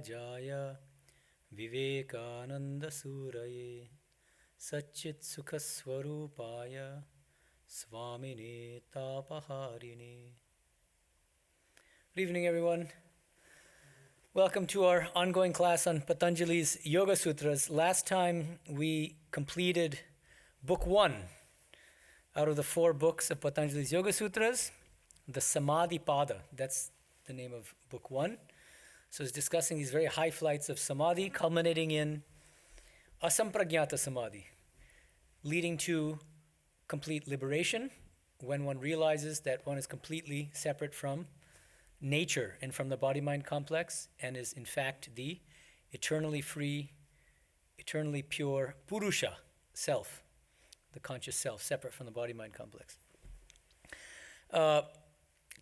Rajaya Vivekananda Suraye Satchit Sukhaswarupaya Swamine Tapaharine. Good evening, everyone. Welcome to our ongoing class on Patanjali's Yoga Sutras. Last time we completed book 1 out of the 4 books of Patanjali's Yoga Sutras, the Samadhi Pada. That's the name of book 1. So it's discussing these very high flights of samadhi, culminating in asampragnata samadhi, leading to complete liberation when one realizes that one is completely separate from nature and from the body-mind complex and is in fact the eternally free, eternally pure Purusha, self, the conscious self, separate from the body-mind complex.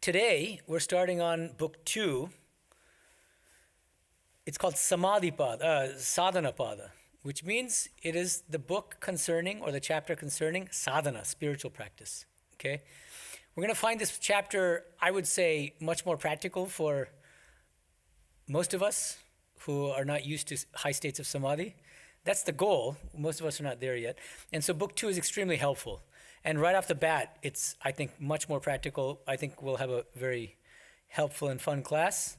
Today, we're starting on book 2. It's called Samadhi Pada, Sadhana Pada, which means it is the book concerning, or the chapter concerning, sadhana, spiritual practice. Okay? We're going to find this chapter, I would say, much more practical for most of us who are not used to high states of samadhi. That's the goal. Most of us are not there yet. And so book 2 is extremely helpful. And right off the bat, it's, I think, much more practical. I think we'll have a very helpful and fun class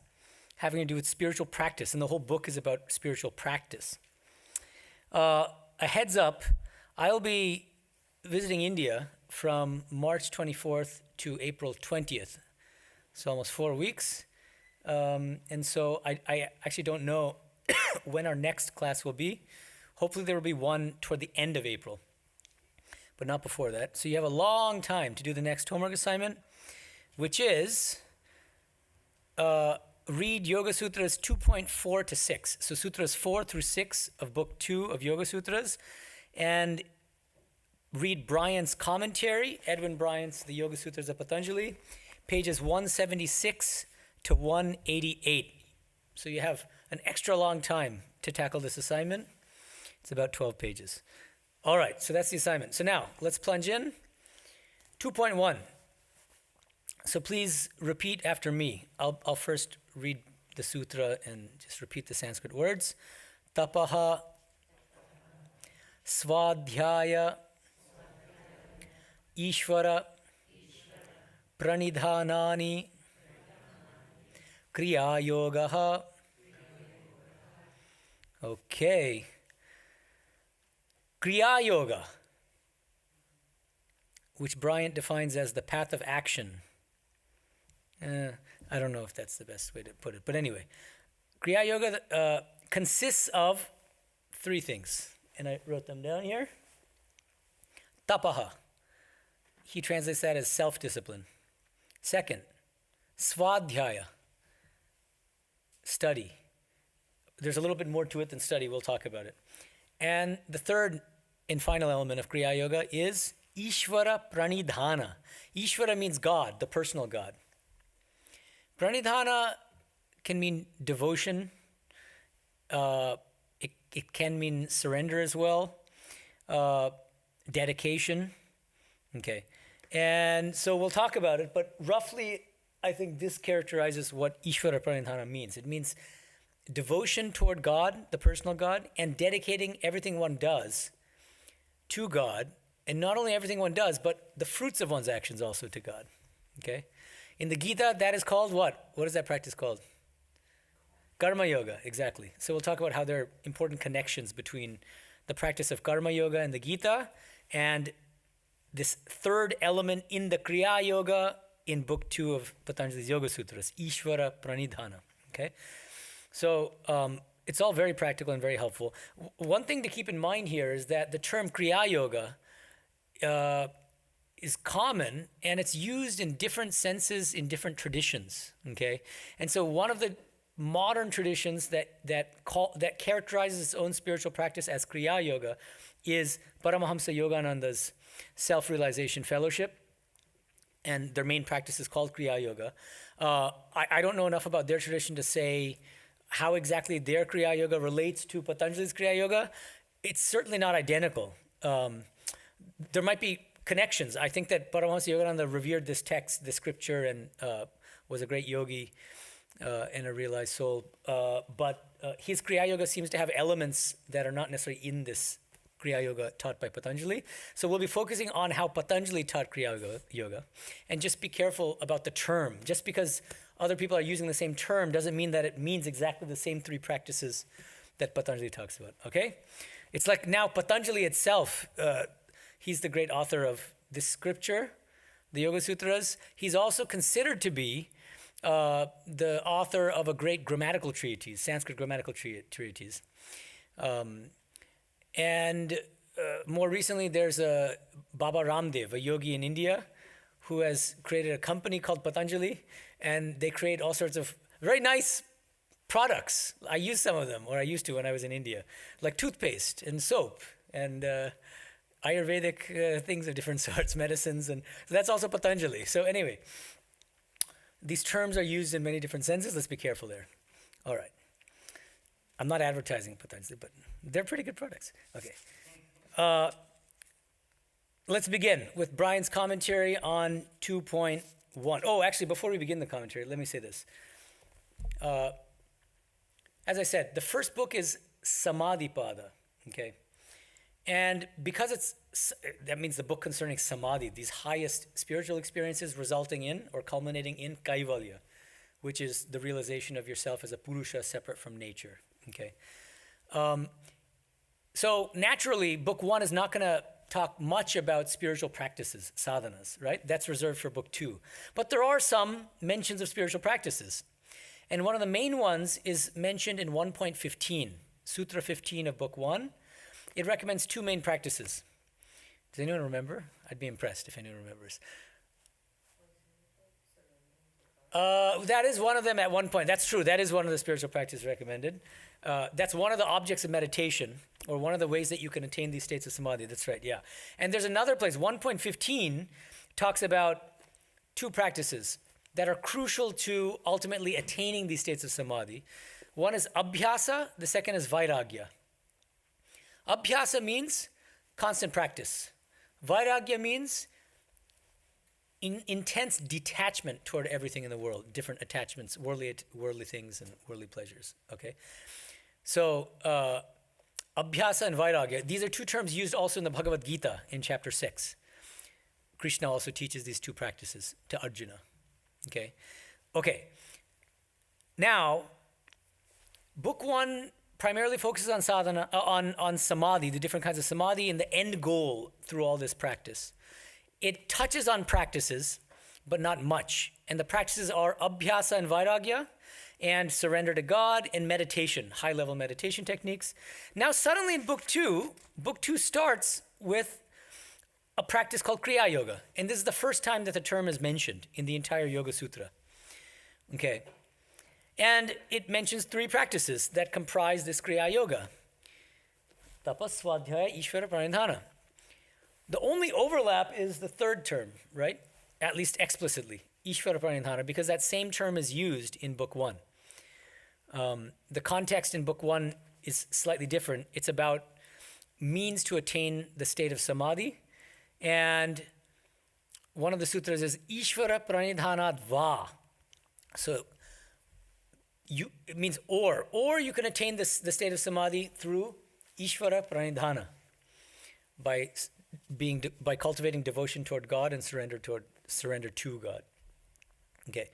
having to do with spiritual practice. And the whole book is about spiritual practice. A heads up, I'll be visiting India from March 24th to April 20th. So almost 4 weeks. And so I actually don't know when our next class will be. Hopefully there will be one toward the end of April, but not before that. So you have a long time to do the next homework assignment, which is read Yoga Sutras 2.4 to 6. So Sutras 4 through 6 of book 2 of Yoga Sutras, and read Bryant's commentary, Edwin Bryant's The Yoga Sutras of Patanjali, pages 176 to 188. So you have an extra long time to tackle this assignment. It's about 12 pages. All right, so that's the assignment. So now, let's plunge in. 2.1. So please repeat after me. I'll first read the sutra and just repeat the Sanskrit words. Tapaha Svadhyaya Ishvara pranidhanani Kriya Yogaha. Okay. Kriya Yoga, which Bryant defines as the path of action. I don't know if that's the best way to put it, but anyway. Kriya Yoga consists of 3 things, and I wrote them down here. Tapaha. He translates that as self-discipline. Second, svadhyaya, study. There's a little bit more to it than study. We'll talk about it. And the third and final element of Kriya Yoga is Ishvara pranidhana. Ishvara means God, the personal God. Pranidhana can mean devotion. It can mean surrender as well. Dedication. Okay. And so we'll talk about it, but roughly, I think this characterizes what Ishvara pranidhana means. It means devotion toward God, the personal God, and dedicating everything one does to God, and not only everything one does, but the fruits of one's actions also to God. Okay? In the Gita, that is called what? What is that practice called? Karma Yoga, exactly. So we'll talk about how there are important connections between the practice of Karma Yoga and the Gita, and this third element in the Kriya Yoga in book 2 of Patanjali's Yoga Sutras, Ishvara pranidhana. Okay? So it's all very practical and very helpful. One thing to keep in mind here is that the term Kriya Yoga is common, and it's used in different senses in different traditions. Okay, and so one of the modern traditions that characterizes its own spiritual practice as Kriya Yoga is Paramahamsa Yogananda's Self-Realization Fellowship, and their main practice is called Kriya Yoga. I don't know enough about their tradition to say how exactly their Kriya Yoga relates to Patanjali's Kriya Yoga. It's certainly not identical. There might be connections. I think that Paramahamsa Yogananda revered this text, this scripture, and was a great yogi. and a realized soul. But his Kriya Yoga seems to have elements that are not necessarily in this Kriya Yoga taught by Patanjali. So we'll be focusing on how Patanjali taught Kriya Yoga. And just be careful about the term. Just because other people are using the same term doesn't mean that it means exactly the same three practices that Patanjali talks about, okay? It's like now Patanjali itself, he's the great author of this scripture, the Yoga Sutras. He's also considered to be the author of a great grammatical treatise, Sanskrit grammatical treatise. And more recently, there's a Baba Ramdev, a yogi in India, who has created a company called Patanjali, and they create all sorts of very nice products. I use some of them, or I used to when I was in India, like toothpaste and soap and Ayurvedic things of different sorts, medicines, and so that's also Patanjali. So anyway, these terms are used in many different senses. Let's be careful there. All right. I'm not advertising Patanjali, but they're pretty good products. Okay. Let's begin with Bryant's commentary on 2.1. Oh, actually, before we begin the commentary, let me say this. As I said, the first book is Samadhipada, okay? And because that means the book concerning Samadhi, these highest spiritual experiences resulting in or culminating in Kaivalya, which is the realization of yourself as a Purusha separate from nature, okay? So naturally, book 1 is not going to talk much about spiritual practices, sadhanas, right? That's reserved for book 2. But there are some mentions of spiritual practices. And one of the main ones is mentioned in 1.15, Sutra 15 of book 1. It recommends 2 main practices. Does anyone remember? I'd be impressed if anyone remembers. That is one of them at one point. That's true. That is one of the spiritual practices recommended. That's one of the objects of meditation, or one of the ways that you can attain these states of samadhi. That's right, yeah. And there's another place, 1.15, talks about 2 practices that are crucial to ultimately attaining these states of samadhi. One is abhyasa, the second is vairagya. Abhyasa means constant practice. Vairagya means intense detachment toward everything in the world, different attachments, worldly things and worldly pleasures, okay? So, abhyasa and vairagya, these are 2 terms used also in the Bhagavad Gita in chapter 6. Krishna also teaches these 2 practices to Arjuna, okay? Okay, now, book 1 primarily focuses on sadhana, on samadhi, the different kinds of samadhi and the end goal through all this practice. It touches on practices, but not much. And the practices are abhyasa and vairagya, and surrender to God, and meditation, high-level meditation techniques. Now suddenly in book 2 starts with a practice called Kriya Yoga. And this is the first time that the term is mentioned in the entire Yoga Sutra. Okay. And it mentions 3 practices that comprise this Kriya Yoga. Tapas, Svadhyaya, Ishvara, pranidhana. The only overlap is the 3rd term, right? At least explicitly, Ishvara pranidhana, because that same term is used in book 1. The context in book 1 is slightly different. It's about means to attain the state of samadhi. And one of the sutras is Ishvara pranidhanat va. So it means or you can attain the state of samadhi through Ishvara pranidhana, by cultivating devotion toward God and surrender to God. Okay.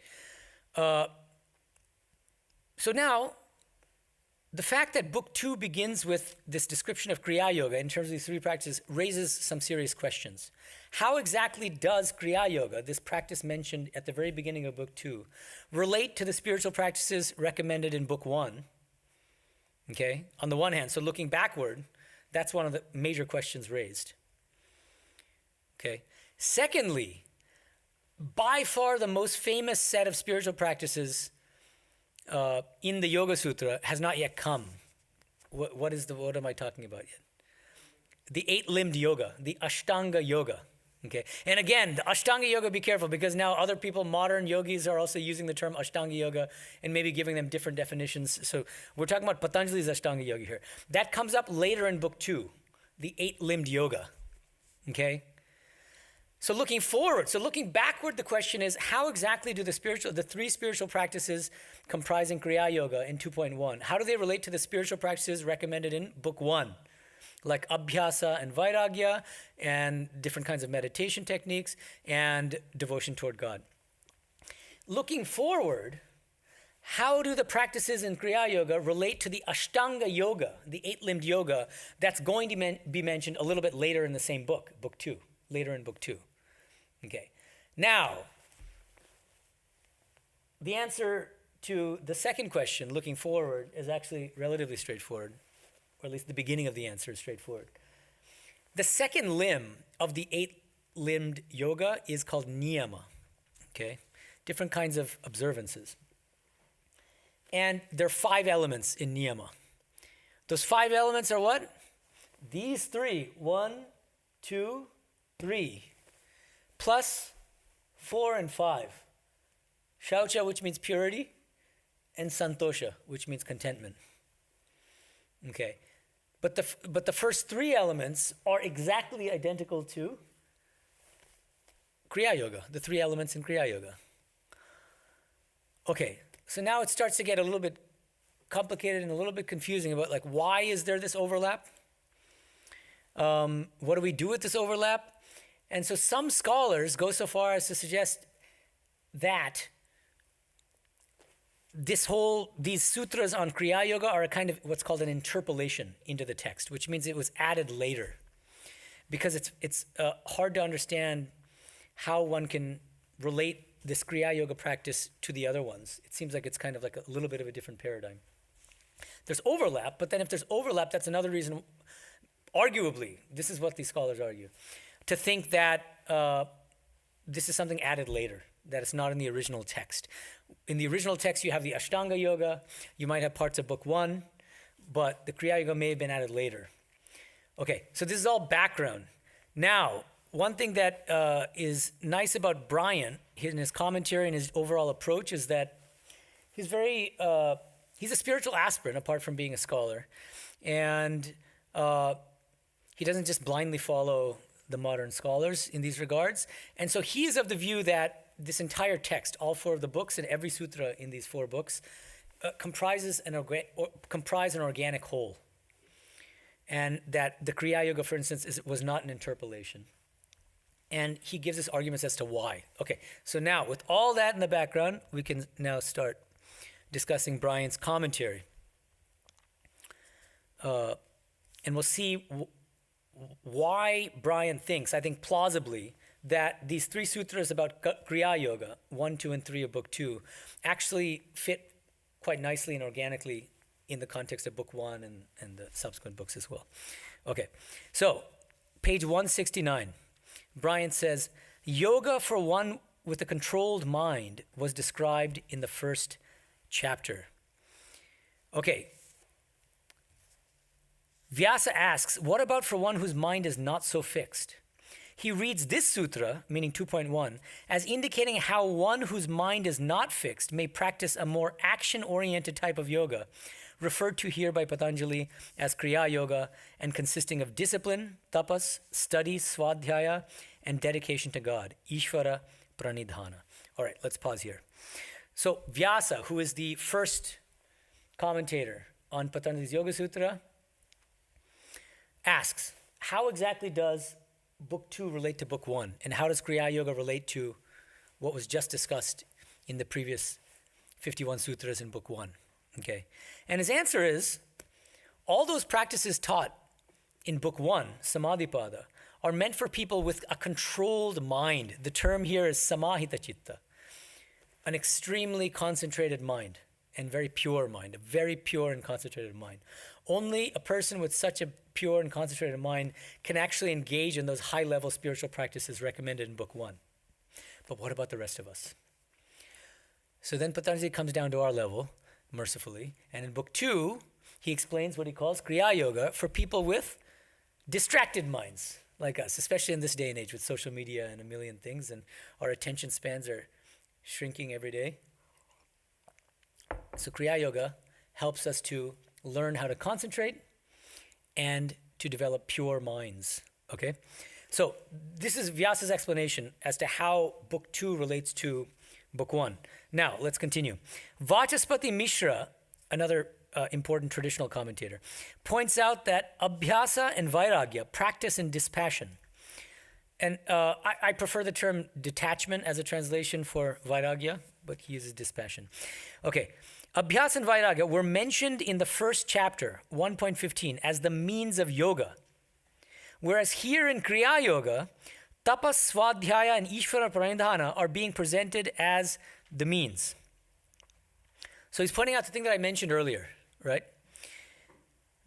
So now, the fact that book 2 begins with this description of Kriya Yoga in terms of these 3 practices raises some serious questions. How exactly does Kriya Yoga, this practice mentioned at the very beginning of book 2, relate to the spiritual practices recommended in book 1? Okay, on the one hand, so looking backward, that's one of the major questions raised. Okay. Secondly, by far the most famous set of spiritual practices in the Yoga Sutra has not yet come. What am I talking about yet? The 8-limbed yoga, the Ashtanga yoga. Okay, and again, the Ashtanga yoga, be careful, because now other people, modern yogis, are also using the term Ashtanga yoga and maybe giving them different definitions. So we're talking about Patanjali's Ashtanga yoga here. That comes up later in book 2, the 8-limbed yoga. Okay. So looking forward, so looking backward, the question is, how exactly do the three spiritual practices comprising Kriya Yoga in 2.1, how do they relate to the spiritual practices recommended in Book 1? Like Abhyasa and Vairagya, and different kinds of meditation techniques, and devotion toward God. Looking forward, how do the practices in Kriya Yoga relate to the Ashtanga Yoga, the eight-limbed yoga, that's going to be mentioned a little bit later in the same book, Book 2, later in Book 2. Okay, now, the answer to the second question, looking forward, is actually relatively straightforward, or at least the beginning of the answer is straightforward. The second limb of the eight-limbed yoga is called niyama, okay? Different kinds of observances. And there are 5 elements in niyama. Those 5 elements are what? These 3, 1, 2, 3, plus 4 and 5. Shaucha, which means purity, and santosha, which means contentment. Okay, but the first 3 elements are exactly identical to Kriya Yoga, the 3 elements in Kriya Yoga. Okay, so now it starts to get a little bit complicated and a little bit confusing about like, why is there this overlap? What do we do with this overlap? And so some scholars go so far as to suggest that these sutras on Kriya Yoga are a kind of what's called an interpolation into the text, which means it was added later. Because it's hard to understand how one can relate this Kriya Yoga practice to the other ones. It seems like it's kind of like a little bit of a different paradigm. There's overlap, but then if there's overlap, that's another reason, arguably, this is what these scholars argue, to think that this is something added later, that it's not in the original text. In the original text, you have the Ashtanga Yoga, you might have parts of Book 1, but the Kriya Yoga may have been added later. Okay, so this is all background. Now, one thing that is nice about Bryant, in his commentary and his overall approach, is that he's he's a spiritual aspirant apart from being a scholar. And he doesn't just blindly follow the modern scholars in these regards. And so he is of the view that this entire text, all 4 of the books and every sutra in these 4 books, comprise an organic whole. And that the Kriya Yoga, for instance, was not an interpolation. And he gives us arguments as to why. Okay, so now with all that in the background, we can now start discussing Bryant's commentary. And we'll see why Bryant thinks, I think plausibly, that these 3 sutras about Kriya Yoga, 1, 2, and 3 of Book 2, actually fit quite nicely and organically in the context of Book 1 and the subsequent books as well. Okay, so page 169, Bryant says, yoga for one with a controlled mind was described in the first chapter. Okay, Vyasa asks, what about for one whose mind is not so fixed? He reads this sutra, meaning 2.1, as indicating how one whose mind is not fixed may practice a more action-oriented type of yoga, referred to here by Patanjali as Kriya Yoga, and consisting of discipline, tapas, study, svadhyaya, and dedication to God, Ishvara, pranidhana. All right, let's pause here. So Vyasa, who is the first commentator on Patanjali's Yoga Sutra, asks, how exactly does Book 2 relate to Book 1? And how does Kriya Yoga relate to what was just discussed in the previous 51 sutras in Book 1? Okay. And his answer is, all those practices taught in Book 1, Samadhipada, are meant for people with a controlled mind. The term here is samahita citta, an extremely concentrated mind and very pure mind, a very pure and concentrated mind. Only a person with such a pure and concentrated mind can actually engage in those high-level spiritual practices recommended in Book 1. But what about the rest of us? So then Patanjali comes down to our level, mercifully, and in Book 2, he explains what he calls Kriya Yoga for people with distracted minds, like us, especially in this day and age with social media and a million things, and our attention spans are shrinking every day. So Kriya Yoga helps us to learn how to concentrate and to develop pure minds, okay? So this is Vyasa's explanation as to how Book 2 relates to Book 1. Now, let's continue. Vachaspati Mishra, another important traditional commentator, points out that Abhyasa and Vairagya, practice and dispassion. And I prefer the term detachment as a translation for Vairagya, but he uses dispassion. Okay, Abhyasa and Vairagya were mentioned in the first chapter, 1.15, as the means of yoga. Whereas here in Kriya Yoga, Tapas, Svadhyaya, and Ishvara pranidhana are being presented as the means. So he's pointing out the thing that I mentioned earlier, right?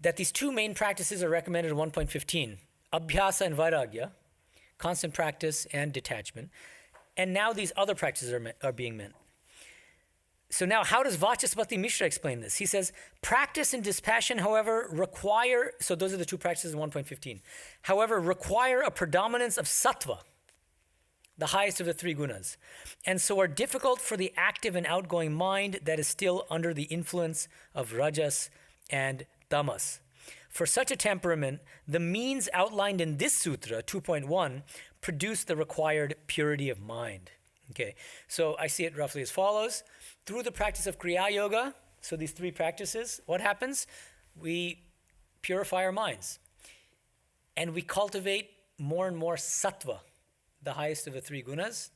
That these two main practices are recommended in 1.15, Abhyasa and Vairagya, constant practice and detachment. And now these other practices are being meant. So now how does Vachaspati Mishra explain this? He says, practice and dispassion, however, require, so those are the two practices in 1.15, however, require a predominance of sattva, the highest of the three gunas, and so are difficult for the active and outgoing mind that is still under the influence of rajas and tamas. For such a temperament, the means outlined in this sutra, 2.1, produce the required purity of mind. Okay, so I see it roughly as follows. Through the practice of Kriya Yoga, so these three practices, what happens? We purify our minds. And we cultivate more and more sattva, the highest of the three gunas.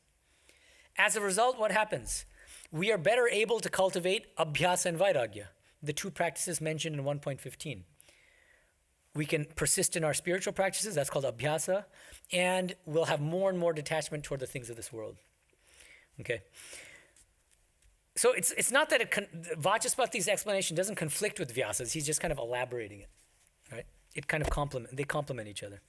As a result, what happens? We are better able to cultivate Abhyasa and Vairagya, the two practices mentioned in 1.15. We can persist in our spiritual practices, that's called Abhyasa, and we'll have more and more detachment toward the things of this world. Okay? So it's not that Vachaspati's explanation doesn't conflict with Vyasa's, he's just kind of elaborating it, right? It kind of they complement each other.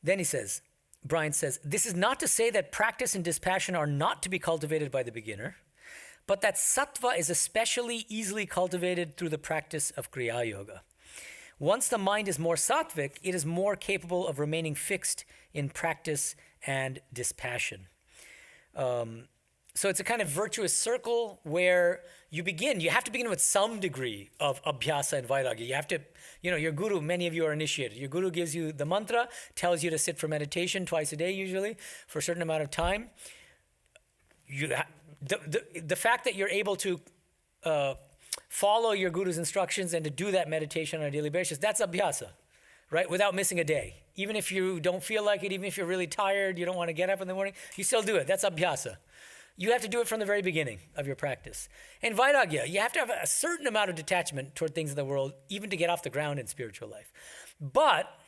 Then he says, Bryant says, this is not to say that practice and dispassion are not to be cultivated by the beginner, but that sattva is especially easily cultivated through the practice of Kriya Yoga. Once the mind is more sattvic, it is more capable of remaining fixed in practice and dispassion. So it's a kind of virtuous circle where you have to begin with some degree of Abhyasa and Vairagya. You have to, your guru, many of you are initiated. Your guru gives you the mantra, tells you to sit for meditation twice a day usually for a certain amount of time. The fact that you're able to follow your guru's instructions and to do that meditation on a daily basis, that's Abhyasa, right? Without missing a day. Even if you don't feel like it, even if you're really tired, you don't want to get up in the morning, you still do it. That's Abhyasa. You have to do it from the very beginning of your practice. And Vairagya, you have to have a certain amount of detachment toward things in the world, even to get off the ground in spiritual life. But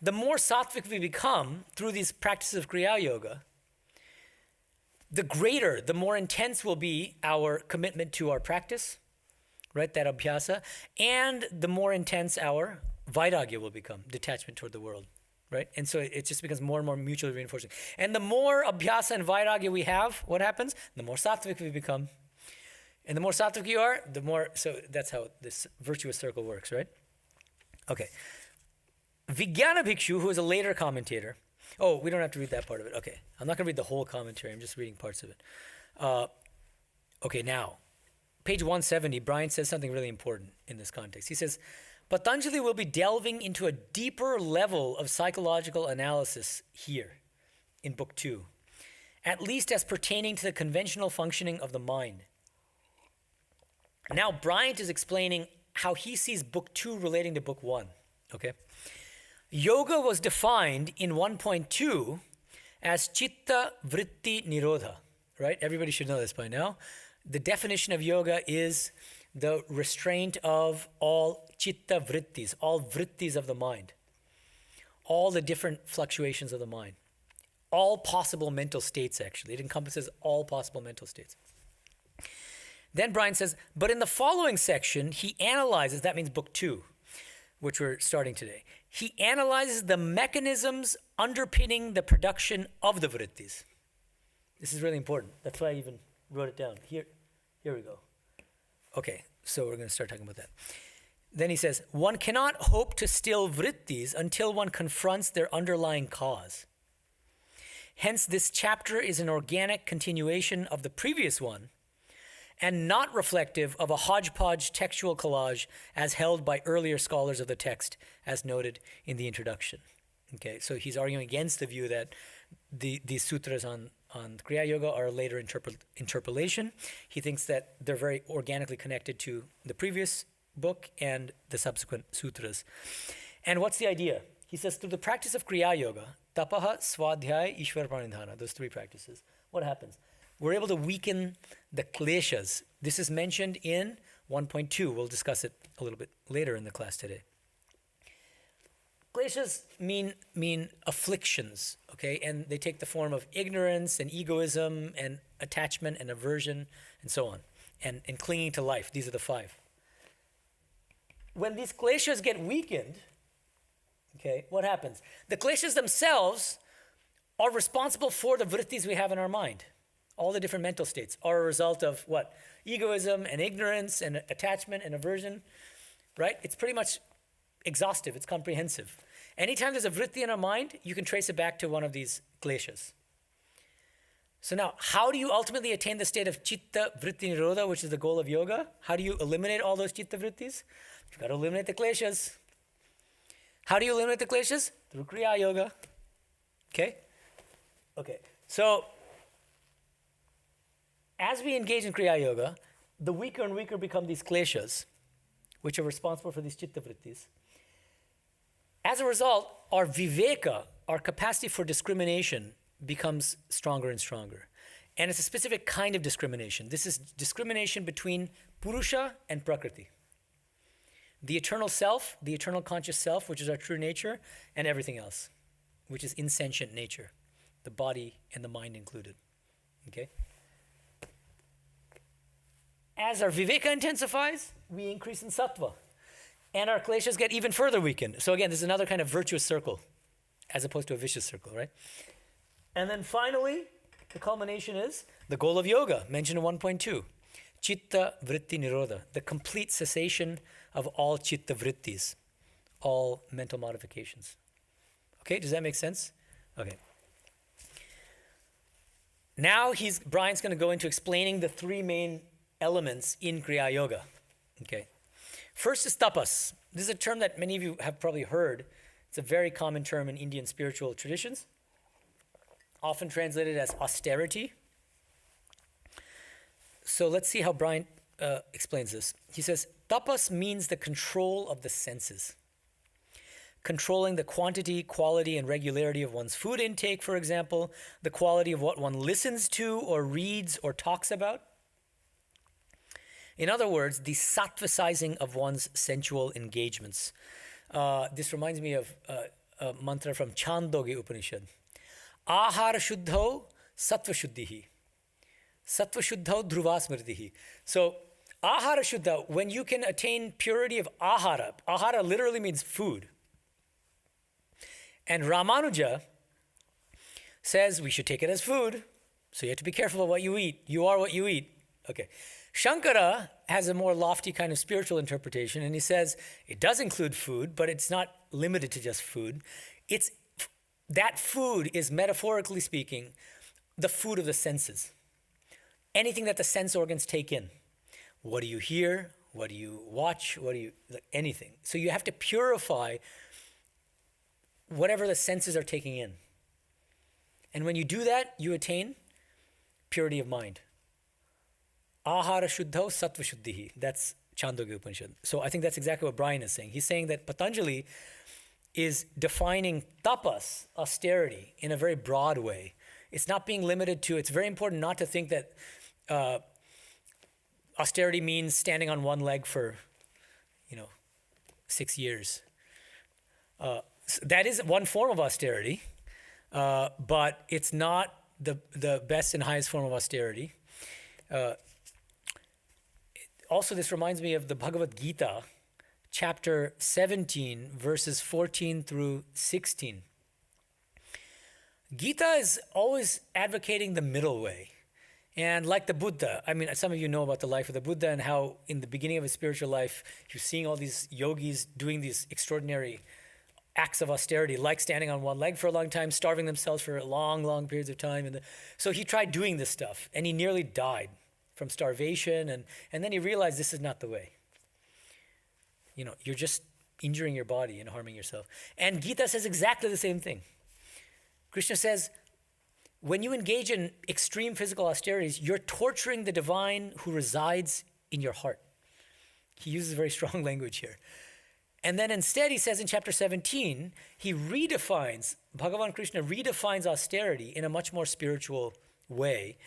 the more sattvic we become through these practices of Kriya Yoga, the more intense will be our commitment to our practice, right, that Abhyasa, and the more intense our Vairagya will become, detachment toward the world. Right? And so it just becomes more and more mutually reinforcing. And the more Abhyasa and Vairagya we have, what happens? The more sattvic we become. And the more sattvic you are, the more, so that's how this virtuous circle works, right? Okay. Vijnana Bhikshu, who is a later commentator, we don't have to read that part of it. Okay. I'm not going to read the whole commentary. I'm just reading parts of it. Okay, now, page 170, Bryant says something really important in this context. He says, Patanjali will be delving into a deeper level of psychological analysis here in Book 2, at least as pertaining to the conventional functioning of the mind. Now, Bryant is explaining how he sees Book 2 relating to Book 1, okay? Yoga was defined in 1.2 as chitta vritti nirodha, right? Everybody should know this by now. The definition of yoga is the restraint of all chitta vrittis, all vrittis of the mind, all the different fluctuations of the mind, all possible mental states, actually. It encompasses all possible mental states. Then Bryant says, but in the following section, he analyzes, that means Book 2, which we're starting today. He analyzes the mechanisms underpinning the production of the vrittis. This is really important. That's why I even wrote it down. Here we go. Okay, so we're going to start talking about that. Then he says, one cannot hope to still vrittis until one confronts their underlying cause. Hence, this chapter is an organic continuation of the previous one and not reflective of a hodgepodge textual collage as held by earlier scholars of the text, as noted in the introduction. Okay, so he's arguing against the view that these sutras on Kriya Yoga are a later interpolation. He thinks that they're very organically connected to the previous book and the subsequent sutras. And what's the idea? He says, through the practice of Kriya Yoga, Tapaha, Swadhyaya, Ishvara, pranidhana, those three practices, what happens? We're able to weaken the kleshas. This is mentioned in 1.2. We'll discuss it a little bit later in the class today. Kleshas mean afflictions, okay? And they take the form of ignorance and egoism and attachment and aversion and so on, and clinging to life. These are the five. When these kleshas get weakened, okay, what happens? The kleshas themselves are responsible for the vrittis we have in our mind. All the different mental states are a result of what? Egoism and ignorance and attachment and aversion, right? It's pretty much exhaustive, it's comprehensive. Anytime there's a vritti in our mind, you can trace it back to one of these kleshas. So now, how do you ultimately attain the state of chitta vritti nirodha, which is the goal of yoga? How do you eliminate all those chitta vrittis? You've got to eliminate the kleshas. How do you eliminate the kleshas? Through Kriya Yoga. Okay? Okay. So, as we engage in Kriya Yoga, the weaker and weaker become these kleshas, which are responsible for these chitta vrittis. As a result, our viveka, our capacity for discrimination, becomes stronger and stronger. And it's a specific kind of discrimination. This is discrimination between Purusha and Prakriti. The eternal self, the eternal conscious self, which is our true nature, and everything else, which is insentient nature, the body and the mind included. Okay? As our viveka intensifies, we increase in sattva. And our kleshas get even further weakened. So again, this is another kind of virtuous circle, as opposed to a vicious circle, right? And then finally, the culmination is the goal of yoga, mentioned in 1.2. Chitta vritti nirodha, the complete cessation of all chitta vrittis, all mental modifications. Okay, does that make sense? Okay. Now Bryant's going to go into explaining the three main elements in Kriya Yoga. Okay. First is tapas. This is a term that many of you have probably heard. It's a very common term in Indian spiritual traditions, often translated as austerity. So let's see how Bryant explains this. He says, tapas means the control of the senses. Controlling the quantity, quality, and regularity of one's food intake, for example, the quality of what one listens to or reads or talks about. In other words, the sattvasizing of one's sensual engagements. This reminds me of a mantra from Chandogya Upanishad. Ahara shuddho sattva shuddhihi. Sattva shuddho dhruva smritihi. So, ahara shuddha, when you can attain purity of ahara, ahara literally means food. And Ramanuja says we should take it as food, so you have to be careful of what you eat. You are what you eat. Okay. Shankara has a more lofty kind of spiritual interpretation, and he says it does include food, but it's not limited to just food. That food is, metaphorically speaking, the food of the senses. Anything that the sense organs take in. What do you hear? What do you watch? Anything. So you have to purify whatever the senses are taking in. And when you do that, you attain purity of mind. Ahara shuddho sattva shuddhihi. That's Chandogya Upanishad. So I think that's exactly what Bryant is saying. He's saying that Patanjali is defining tapas, austerity, in a very broad way. It's not being limited to, it's very important not to think that austerity means standing on one leg for, 6 years. That is one form of austerity, but it's not the best and highest form of austerity. Also, this reminds me of the Bhagavad Gita, chapter 17, verses 14 through 16. Gita is always advocating the middle way. And like the Buddha, some of you know about the life of the Buddha and how in the beginning of his spiritual life, you're seeing all these yogis doing these extraordinary acts of austerity, like standing on one leg for a long time, starving themselves for long, long periods of time. So he tried doing this stuff, and he nearly died from starvation, and then he realized this is not the way. You're just injuring your body and harming yourself. And Gita says exactly the same thing. Krishna says, when you engage in extreme physical austerities, you're torturing the divine who resides in your heart. He uses very strong language here. And then instead, he says in chapter 17, Bhagavan Krishna redefines austerity in a much more spiritual way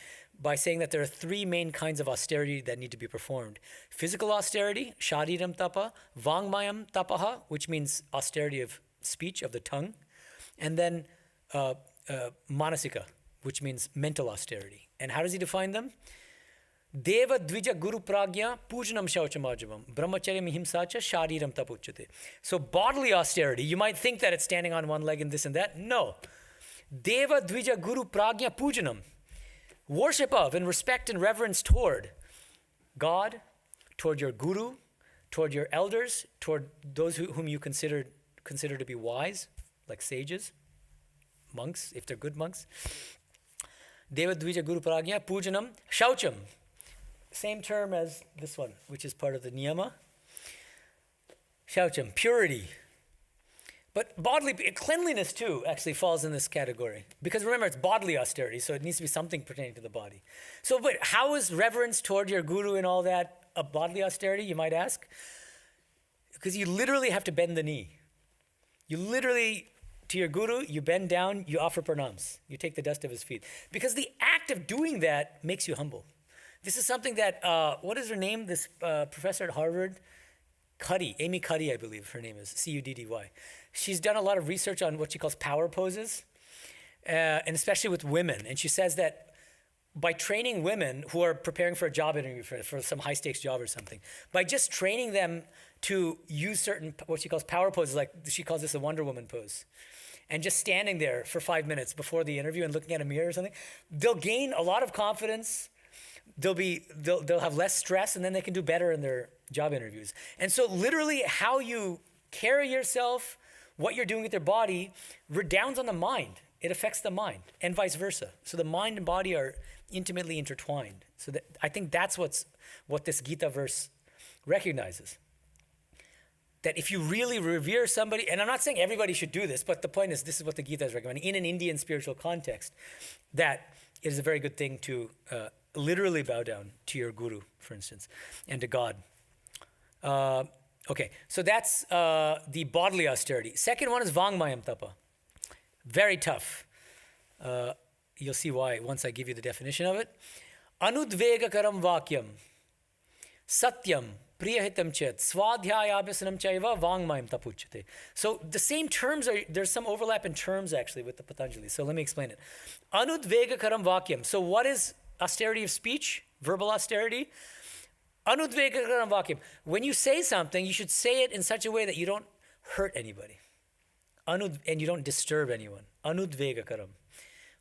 by saying that there are three main kinds of austerity that need to be performed. Physical austerity, shariram tapa, vangmayam tapaha, which means austerity of speech, of the tongue, and then manasika, which means mental austerity. And how does he define them? Deva dvija guru pragya pujanam shauchamajavam brahmacharya mihimsacha shariram tapuchyate. So bodily austerity, you might think that it's standing on one leg and this and that. No. Deva dvija guru pragya pujanam. Worship of and respect and reverence toward God, toward your guru, toward your elders, toward those whom you consider to be wise, like sages, monks, if they're good monks. Deva dvija guru pragya pujanam shaucham. Same term as this one, which is part of the niyama. Shaucham, purity. But bodily, cleanliness too actually falls in this category. Because remember, it's bodily austerity, so it needs to be something pertaining to the body. So but how is reverence toward your guru and all that a bodily austerity, you might ask? Because you literally have to bend the knee. You literally, to your guru, you bend down, you offer pranams. You take the dust of his feet. Because the act of doing that makes you humble. This is something that, what is her name? This professor at Harvard, Amy Cuddy, I believe her name is, Cuddy. She's done a lot of research on what she calls power poses, and especially with women. And she says that by training women who are preparing for a job interview, for some high-stakes job or something, by just training them to use certain, what she calls power poses, like she calls this a Wonder Woman pose, and just standing there for 5 minutes before the interview and looking at a mirror or something, they'll gain a lot of confidence. They'll have less stress, and then they can do better in their job interviews. And so literally how you carry yourself, what you're doing with your body, redounds on the mind. It affects the mind, and vice versa. So the mind and body are intimately intertwined. So I think that's what this Gita verse recognizes. That if you really revere somebody, and I'm not saying everybody should do this, but the point is this is what the Gita is recommending in an Indian spiritual context, that it is a very good thing to literally bow down to your guru, for instance, and to God. Okay, so that's the bodily austerity. Second one is vangmayam tapa. Very tough. You'll see why once I give you the definition of it. Anudvegakaram vakyam, satyam, priyahitam chet, swadhyayabhasanam chaiva, vangmayam tapuchyate. So the same terms there's some overlap in terms actually with the Patanjali. So let me explain it. Anudvegakaram vakyam. So what is austerity of speech, verbal austerity? Anudvegakaram vakyam. When you say something, you should say it in such a way that you don't hurt anybody. And you don't disturb anyone. Anudvegakaram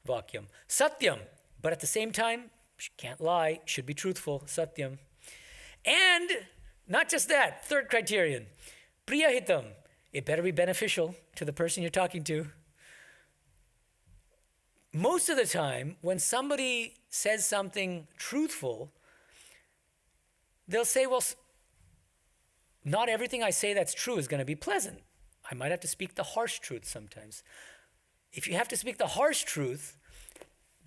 vakyam. Satyam. But at the same time, you can't lie, should be truthful. Satyam. And not just that, third criterion. Priyahitam. It better be beneficial to the person you're talking to. Most of the time, when somebody says something truthful, they'll say, well, not everything I say that's true is going to be pleasant. I might have to speak the harsh truth sometimes. If you have to speak the harsh truth,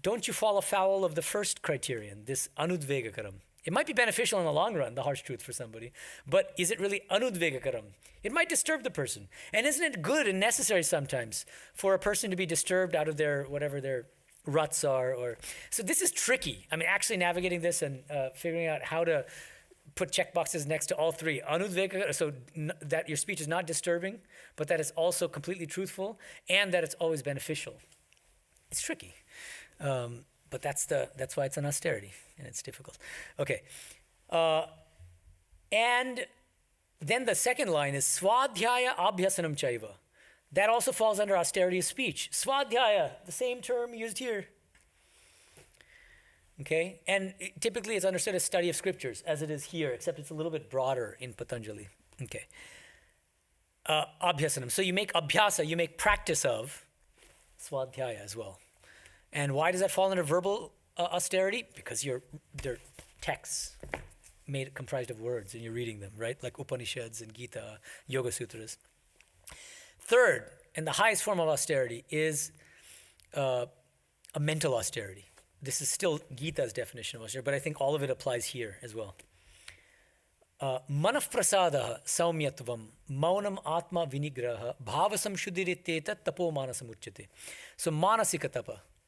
don't you fall afoul of the first criterion, this anudvegakaram. It might be beneficial in the long run, the harsh truth for somebody, but is it really anudvegakaram? It might disturb the person. And isn't it good and necessary sometimes for a person to be disturbed out of their, whatever their ruts are? So this is tricky. I mean, actually navigating this and figuring out how to put check boxes next to all three. Anudvegakaram, so that your speech is not disturbing, but that it's also completely truthful, and that it's always beneficial. It's tricky. But that's why it's an austerity, and it's difficult. Okay. And then the second line is swadhyaya abhyasanam chaiva. That also falls under austerity of speech. Swadhyaya, the same term used here. Okay? And typically it's understood as study of scriptures, as it is here, except it's a little bit broader in Patanjali. Okay. Abhyasanam. So you make abhyasa, you make practice of swadhyaya as well. And why does that fall under verbal austerity? Because they're texts. comprised of words and you're reading them, right? Like Upanishads and Gita, Yoga Sutras. Third, and the highest form of austerity is a mental austerity. This is still Gita's definition of austerity, but I think all of it applies here as well. Manah prasada saumyatvam maunam atma vinigraha bhavasam shuddhirityeta tapo manasam uchyate. So manasika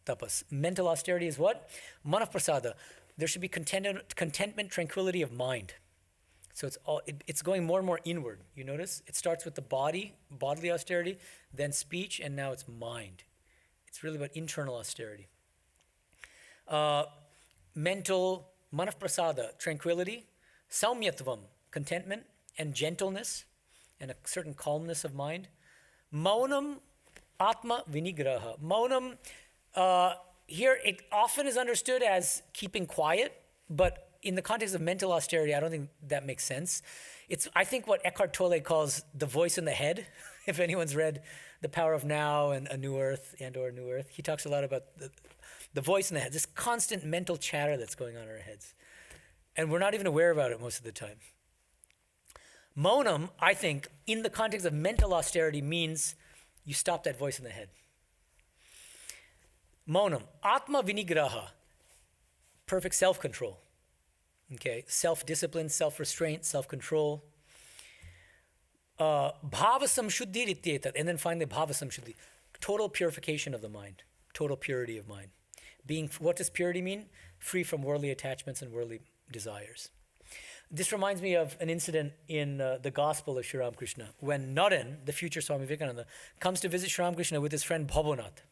tapas. Mental austerity is what? Manah prasada. There should be contentment, tranquility of mind. So it's going more and more inward. You notice? It starts with the bodily austerity, then speech, and now it's mind. It's really about internal austerity. Mental, manah prasada, tranquility, saumyatvam, contentment and gentleness and a certain calmness of mind. Maunam, atma vinigraha. Maunam, here it often is understood as keeping quiet, but in the context of mental austerity, I don't think that makes sense. It's, I think, what Eckhart Tolle calls the voice in the head. If anyone's read The Power of Now and A New Earth or A New Earth, he talks a lot about the voice in the head, this constant mental chatter that's going on in our heads. And we're not even aware about it most of the time. Maunam, I think, in the context of mental austerity means you stop that voice in the head. Maunam, atma vinigraha, perfect self-control. Okay, self-discipline, self-restraint, self-control. Bhavasam shuddhi rityetat, and then finally bhavasam shuddhi, total purification of the mind, total purity of mind. What does purity mean? Free from worldly attachments and worldly desires. This reminds me of an incident in the Gospel of Sri Ramakrishna, when Naren, the future Swami Vivekananda, comes to visit Sri Ramakrishna with his friend Bhavonath.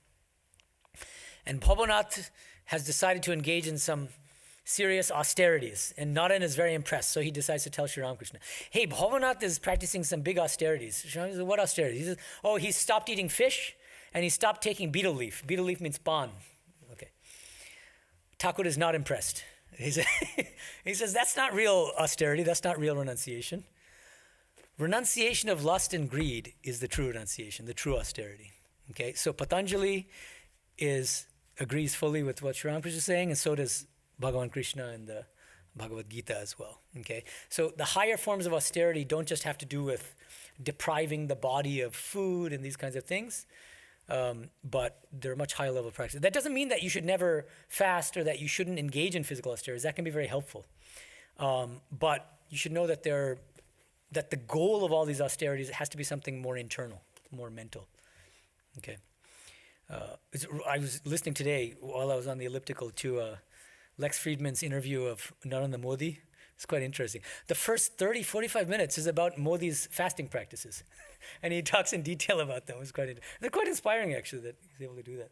And Bhavonath has decided to engage in some serious austerities, and Naren is very impressed, so he decides to tell Sri Ramakrishna, hey, Bhavonath is practicing some big austerities. Sri Ramakrishna says, what austerities? He says, oh, he stopped eating fish, and he stopped taking betel leaf. Betel leaf means pan. Okay. Thakur is not impressed. He says, that's not real austerity, that's not real renunciation. Renunciation of lust and greed is the true renunciation, the true austerity. Okay, so Patanjali agrees fully with what Sri Ramakrishna is saying, and so does Bhagavan Krishna and the Bhagavad Gita as well. Okay, so the higher forms of austerity don't just have to do with depriving the body of food and these kinds of things, but they're a much higher level of practice. That doesn't mean that you should never fast or that you shouldn't engage in physical austerities. That can be very helpful. But you should know that the goal of all these austerities has to be something more internal, more mental. Okay. I was listening today while I was on the elliptical to Lex Friedman's interview of Narendra Modi. It's quite interesting. The first 30, 45 minutes is about Modi's fasting practices. And he talks in detail about them. They're quite inspiring, actually, that he's able to do that.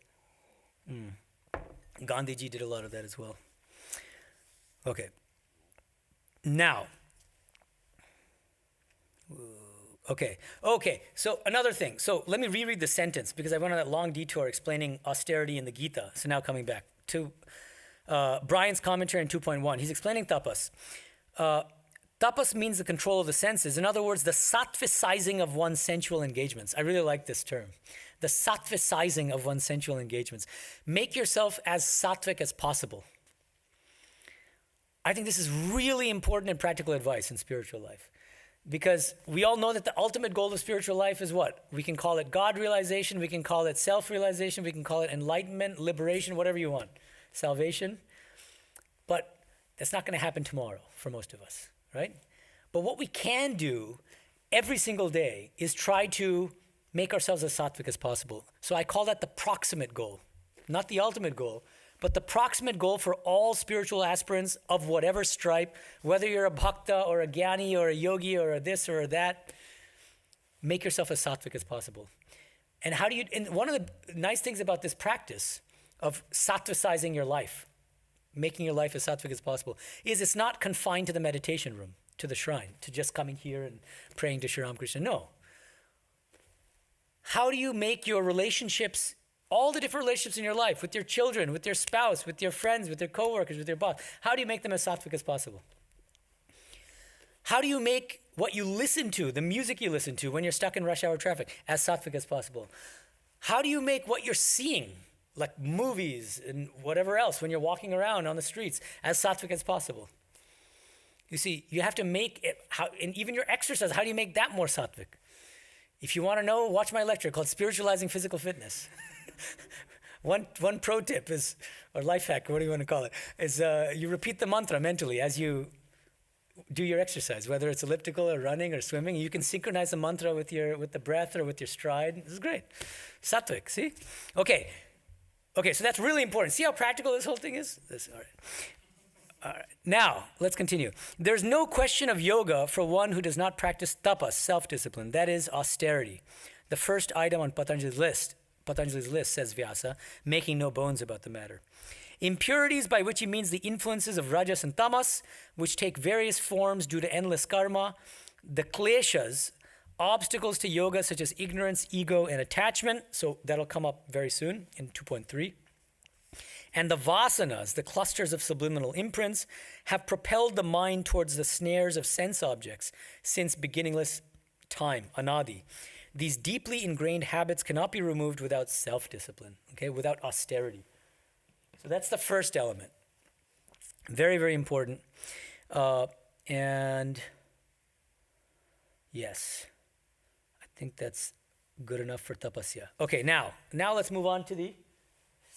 Gandhiji did a lot of that as well. Okay. Now. Okay. So another thing. So let me reread the sentence because I went on that long detour explaining austerity in the Gita. So now coming back to Bryant's commentary in 2.1. He's explaining tapas. Tapas means the control of the senses. In other words, the sattvisizing of one's sensual engagements. I really like this term. The sattvisizing of one's sensual engagements. Make yourself as sattvic as possible. I think this is really important and practical advice in spiritual life. Because we all know that the ultimate goal of spiritual life is what? We can call it God realization, we can call it self-realization, we can call it enlightenment, liberation, whatever you want. Salvation. But that's not going to happen tomorrow for most of us, right? But what we can do every single day is try to make ourselves as sattvic as possible. So I call that the proximate goal. Not the ultimate goal, but the proximate goal for all spiritual aspirants of whatever stripe, whether you're a bhakta or a jnani or a yogi or a this or a that, make yourself as sattvic as possible. And one of the nice things about this practice of sattvicizing your life, making your life as sattvic as possible, is it's not confined to the meditation room, to the shrine, to just coming here and praying to Sri Ramakrishna. No. How do you make your relationships, all the different relationships in your life, with your children, with your spouse, with your friends, with your coworkers, with your boss, how do you make them as sattvic as possible? How do you make what you listen to, the music you listen to when you're stuck in rush hour traffic, as sattvic as possible? How do you make what you're seeing, like movies and whatever else, when you're walking around on the streets, as sattvic as possible? You see, you have to make it, and even your exercise, how do you make that more sattvic? If you want to know, watch my lecture called Spiritualizing Physical Fitness. One pro tip is, or life hack, what do you want to call it, is you repeat the mantra mentally as you do your exercise, whether it's elliptical or running or swimming. You can synchronize the mantra with the breath or with your stride. This is great. Sattvic, see? Okay, so that's really important. See how practical this whole thing is? All right. Now, let's continue. There's no question of yoga for one who does not practice tapas, self-discipline, that is austerity. The first item on Patanjali's list, says Vyasa, making no bones about the matter. Impurities, by which he means the influences of rajas and tamas, which take various forms due to endless karma, the kleshas, obstacles to yoga such as ignorance, ego, and attachment, so that'll come up very soon in 2.3, and the vasanas, the clusters of subliminal imprints, have propelled the mind towards the snares of sense objects since beginningless time, anadi. These deeply ingrained habits cannot be removed without self-discipline, okay, without austerity. So that's the first element. Very, very important. And yes, I think that's good enough for tapasya. Okay, now let's move on to the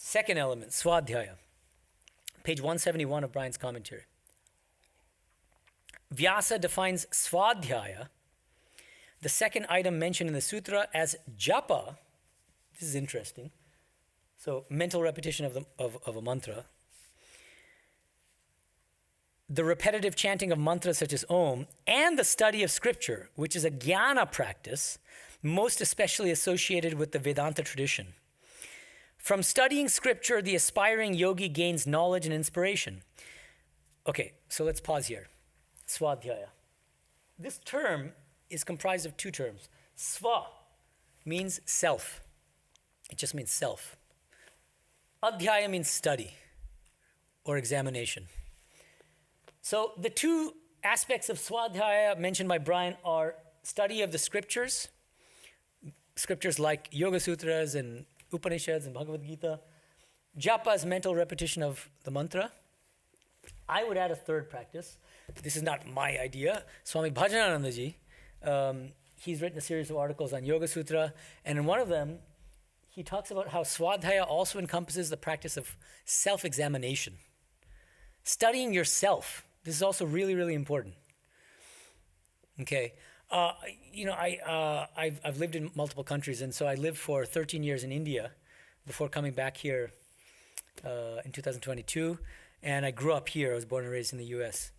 second element, swadhyaya. Page 171 of Bryant's commentary. Vyasa defines swadhyaya, the second item mentioned in the sutra, as japa. This is interesting. So mental repetition of a mantra. The repetitive chanting of mantras such as Om, and the study of scripture, which is a jnana practice, most especially associated with the Vedanta tradition. From studying scripture, the aspiring yogi gains knowledge and inspiration. Okay, so let's pause here. Swadhyaya. This term is comprised of two terms. Sva means self. It just means self. Adhyaya means study or examination. So the two aspects of swadhyaya mentioned by Bryant are study of the scriptures like Yoga Sutras and Upanishads and Bhagavad Gita. Japa is mental repetition of the mantra. I would add a third practice. This is not my idea. Swami Bhajanananda ji, he's written a series of articles on Yoga Sutra, and in one of them, he talks about how swadhyaya also encompasses the practice of self-examination. Studying yourself. This is also really, really important. Okay. I've lived in multiple countries, and so I lived for 13 years in India before coming back here in 2022, and I grew up here. I was born and raised in the U.S.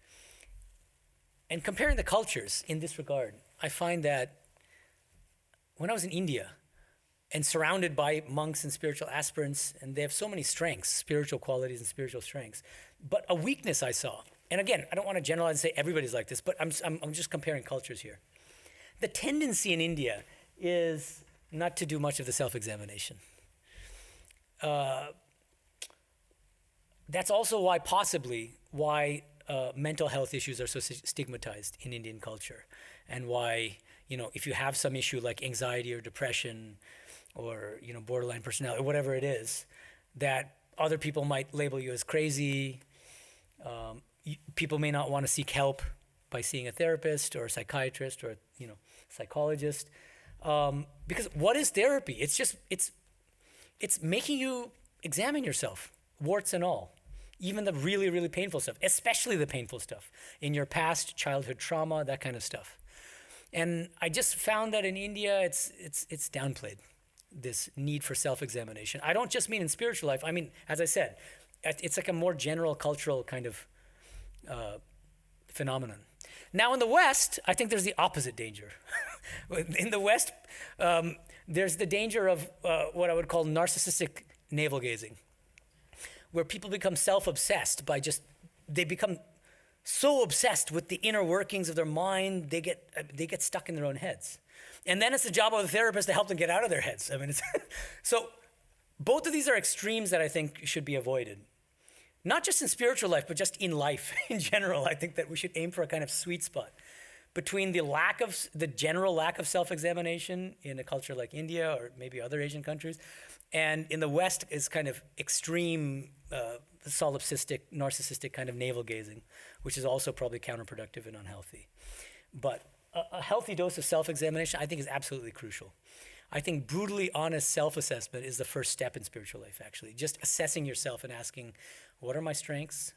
And comparing the cultures in this regard, I find that when I was in India and surrounded by monks and spiritual aspirants, and they have so many strengths, spiritual qualities and spiritual strengths, but a weakness I saw, and again, I don't want to generalize and say everybody's like this, but I'm just comparing cultures here. The tendency in India is not to do much of the self-examination. That's also possibly why mental health issues are so stigmatized in Indian culture, and why, if you have some issue like anxiety or depression or, borderline personality, or whatever it is, that other people might label you as crazy. People may not want to seek help by seeing a therapist or a psychiatrist or psychologist, because what is therapy? It's making you examine yourself, warts and all, even the really, really painful stuff, especially the painful stuff in your past childhood trauma, that kind of stuff. And I just found that in India, it's downplayed, this need for self-examination. I don't just mean in spiritual life. I mean, as I said, it's like a more general cultural kind of phenomenon. Now in the West, I think there's the opposite danger. In the West, there's the danger of what I would call narcissistic navel-gazing, where people become self-obsessed they become so obsessed with the inner workings of their mind, they get stuck in their own heads. And then it's the job of the therapist to help them get out of their heads. I mean, so both of these are extremes that I think should be avoided. Not just in spiritual life, but just in life in general. I think that we should aim for a kind of sweet spot between the general lack of self-examination in a culture like India or maybe other Asian countries, and in the West is kind of extreme solipsistic, narcissistic kind of navel gazing, which is also probably counterproductive and unhealthy. But a healthy dose of self-examination, I think, is absolutely crucial. I think brutally honest self-assessment is the first step in spiritual life, actually. Just assessing yourself and asking, what are my strengths?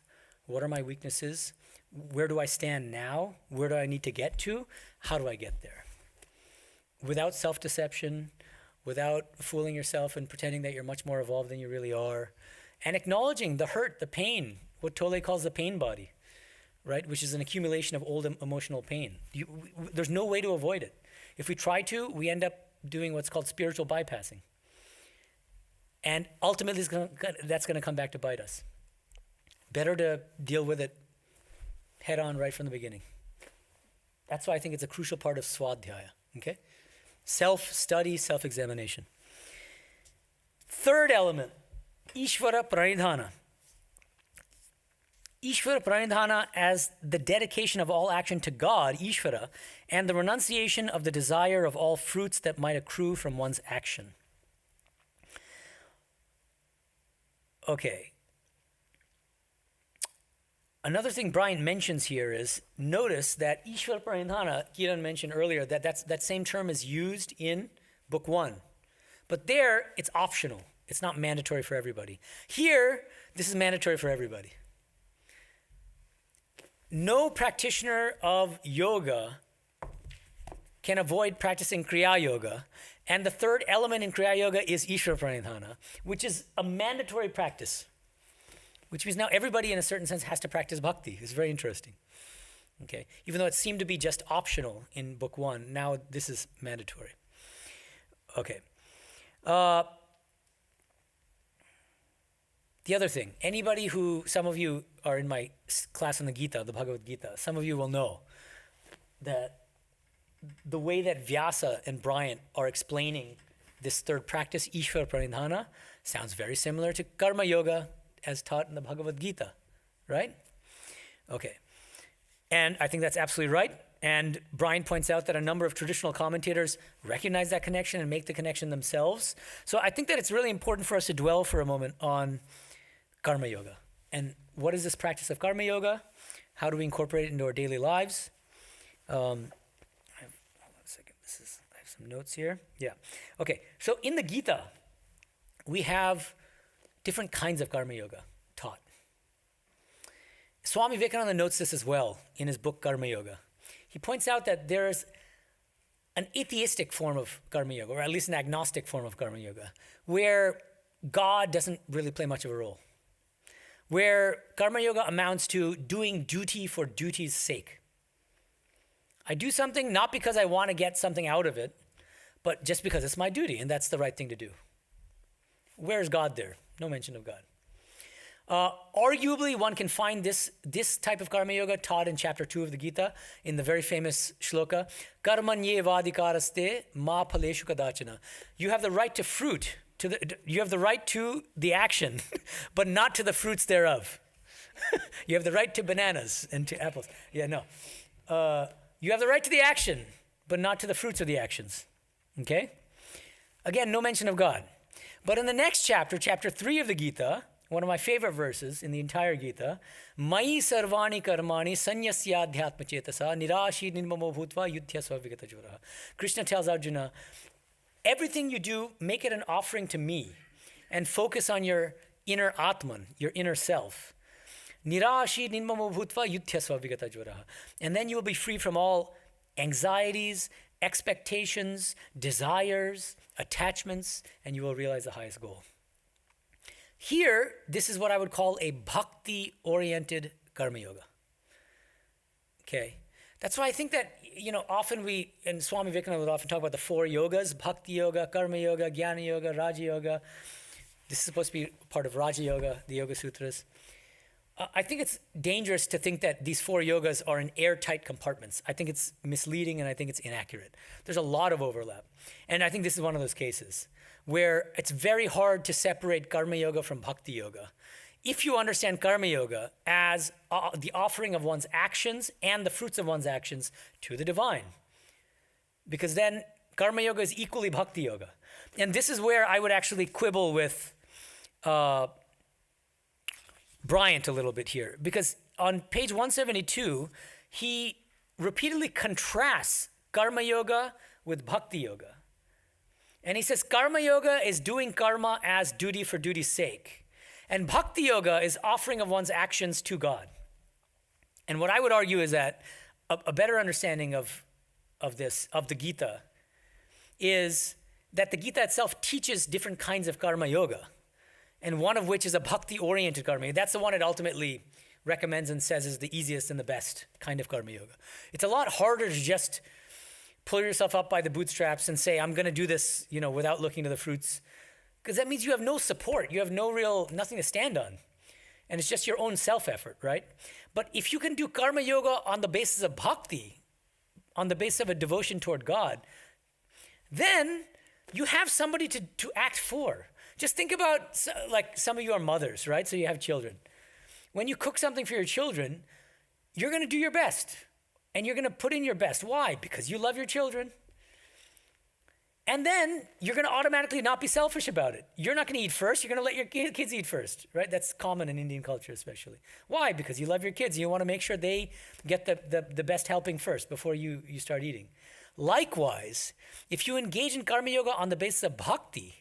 What are my weaknesses? Where do I stand now? Where do I need to get to? How do I get there? Without self-deception, without fooling yourself and pretending that you're much more evolved than you really are, and acknowledging the hurt, the pain, what Tolle calls the pain body, right? Which is an accumulation of old emotional pain. There's no way to avoid it. If we try to, we end up doing what's called spiritual bypassing. And ultimately, that's going to come back to bite us. Better to deal with it head on right from the beginning. That's why I think it's a crucial part of Swadhyaya, okay? Self-study, self-examination. Third element, Ishvara pranidhana. Ishvara pranidhana as the dedication of all action to God, Ishvara, and the renunciation of the desire of all fruits that might accrue from one's action. Okay. Another thing Bryant mentions here is, notice that Ishvara pranidhana, Kiran mentioned earlier, that same term is used in Book 1. But there, it's optional. It's not mandatory for everybody. Here, this is mandatory for everybody. No practitioner of yoga can avoid practicing Kriya Yoga. And the third element in Kriya Yoga is Ishvara pranidhana, which is a mandatory practice. Which means now everybody in a certain sense has to practice bhakti. It's very interesting. Okay. Even though it seemed to be just optional in Book 1, now this is mandatory. Okay. The other thing, some of you are in my class on the Gita, the Bhagavad Gita, some of you will know that the way that Vyasa and Bryant are explaining this third practice, Ishvara pranidhana, sounds very similar to Karma Yoga as taught in the Bhagavad Gita, right? Okay. And I think that's absolutely right. And Bryant points out that a number of traditional commentators recognize that connection and make the connection themselves. So I think that it's really important for us to dwell for a moment on Karma Yoga. And what is this practice of Karma Yoga? How do we incorporate it into our daily lives? Hold on a second. I have some notes here. Yeah. Okay. So in the Gita, we have different kinds of Karma Yoga taught. Swami Vivekananda notes this as well in his book Karma Yoga. He points out that there's an atheistic form of Karma Yoga, or at least an agnostic form of Karma Yoga, where God doesn't really play much of a role. Where Karma Yoga amounts to doing duty for duty's sake. I do something not because I want to get something out of it, but just because it's my duty, and that's the right thing to do. Where's God there? No mention of God. Arguably, one can find this type of Karma Yoga taught in chapter 2 of the Gita in the very famous shloka, Karmanye vadikaraste ma phaleshu kadachana. You have the right to fruit, you have the right to the action, but not to the fruits thereof. You have the right to bananas and to apples. Yeah, no. You have the right to the action, but not to the fruits of the actions. Okay? Again, no mention of God. But in the next chapter, chapter 3 of the Gita, one of my favorite verses in the entire Gita, Mai sarvani karmani sanyasyadhyatma chetasa nirashi nirmamo bhutva yudhya svavigata jvara. Krishna tells Arjuna, everything you do, make it an offering to me and focus on your inner Atman, your inner self. Nirashi nirmamo bhutva yudhya svavigata jvara. And then you will be free from all anxieties, expectations, desires, attachments, and you will realize the highest goal. Here, this is what I would call a bhakti-oriented Karma Yoga. Okay? That's why I think that, often and Swami Vivekananda would often talk about the 4 yogas, Bhakti Yoga, Karma Yoga, Jnana Yoga, Raja Yoga. This is supposed to be part of Raja Yoga, the Yoga Sutras. I think it's dangerous to think that these 4 yogas are in airtight compartments. I think it's misleading and I think it's inaccurate. There's a lot of overlap. And I think this is one of those cases where it's very hard to separate Karma Yoga from Bhakti Yoga. If you understand Karma Yoga as the offering of one's actions and the fruits of one's actions to the divine. Because then Karma Yoga is equally Bhakti Yoga. And this is where I would actually quibble with Bryant a little bit here, because on page 172, he repeatedly contrasts karma yoga with bhakti yoga. And he says karma yoga is doing karma as duty for duty's sake. And bhakti yoga is offering of one's actions to God. And what I would argue is that a better understanding of the Gita, is that the Gita itself teaches different kinds of karma yoga. And one of which is a bhakti-oriented karma yoga. That's the one it ultimately recommends and says is the easiest and the best kind of karma yoga. It's a lot harder to just pull yourself up by the bootstraps and say, I'm going to do this, without looking to the fruits. Because that means you have no support. You have nothing to stand on. And it's just your own self-effort, right? But if you can do karma yoga on the basis of bhakti, on the basis of a devotion toward God, then you have somebody to act for. Just think about, like, some of you are mothers, right? So you have children. When you cook something for your children, you're going to do your best. And you're going to put in your best. Why? Because you love your children. And then you're going to automatically not be selfish about it. You're not going to eat first. You're going to let your kids eat first, right? That's common in Indian culture especially. Why? Because you love your kids. You want to make sure they get the best helping first before you start eating. Likewise, if you engage in karma yoga on the basis of bhakti,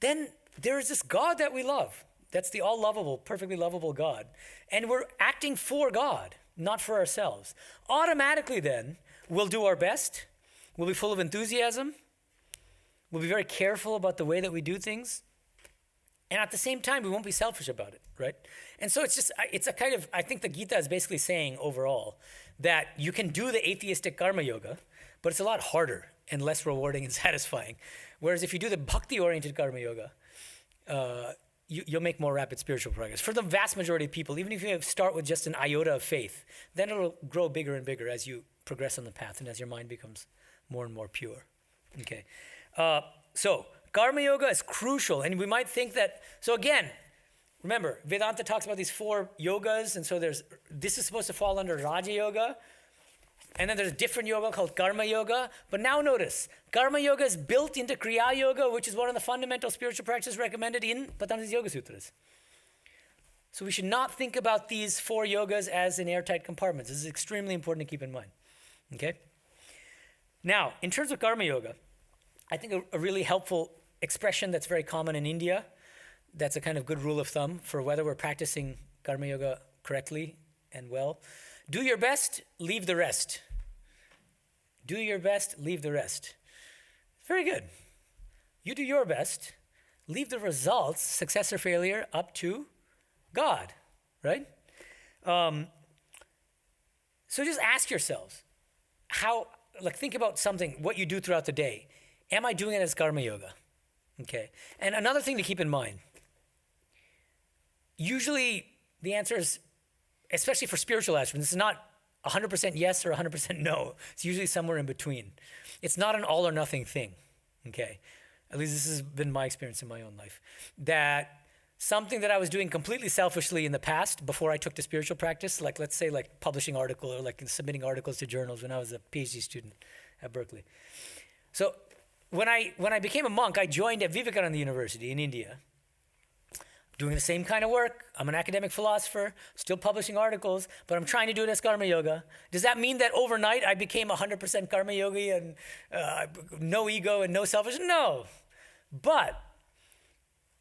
then there is this God that we love. That's the all-lovable, perfectly lovable God. And we're acting for God, not for ourselves. Automatically then, we'll do our best. We'll be full of enthusiasm. We'll be very careful about the way that we do things. And at the same time, we won't be selfish about it, right? And so it's a kind of, I think the Gita is basically saying overall that you can do the atheistic karma yoga, but it's a lot harder and less rewarding and satisfying. Whereas if you do the bhakti-oriented karma yoga, you'll make more rapid spiritual progress. For the vast majority of people, even if you start with just an iota of faith, then it'll grow bigger and bigger as you progress on the path and as your mind becomes more and more pure. Okay. So karma yoga is crucial, and we might think that, so again, remember, Vedanta talks about these 4 yogas, and so this is supposed to fall under Raja Yoga, and then there's a different yoga called Karma Yoga, but now notice, Karma Yoga is built into Kriya Yoga, which is one of the fundamental spiritual practices recommended in Patanjali's Yoga Sutras. So we should not think about these 4 yogas as in airtight compartments. This is extremely important to keep in mind, okay? Now, in terms of Karma Yoga, I think a really helpful expression that's very common in India, that's a kind of good rule of thumb for whether we're practicing Karma Yoga correctly and well. Do your best, leave the rest. Do your best, leave the rest. Very good. You do your best, leave the results, success or failure, up to God, right? So just ask yourselves, think about something, what you do throughout the day. Am I doing it as karma yoga? Okay. And another thing to keep in mind, usually the answer is, especially for spiritual aspects, it's not 100% yes or 100% no. It's usually somewhere in between. It's not an all or nothing thing, okay? At least this has been my experience in my own life. That something that I was doing completely selfishly in the past before I took to spiritual practice, like let's say like publishing article or like submitting articles to journals when I was a PhD student at Berkeley. So when I became a monk, I joined at Vivekananda University in India, doing the same kind of work. I'm an academic philosopher, still publishing articles, but I'm trying to do it as karma yoga. Does that mean that overnight I became 100% karma yogi and no ego and no selfish? No. But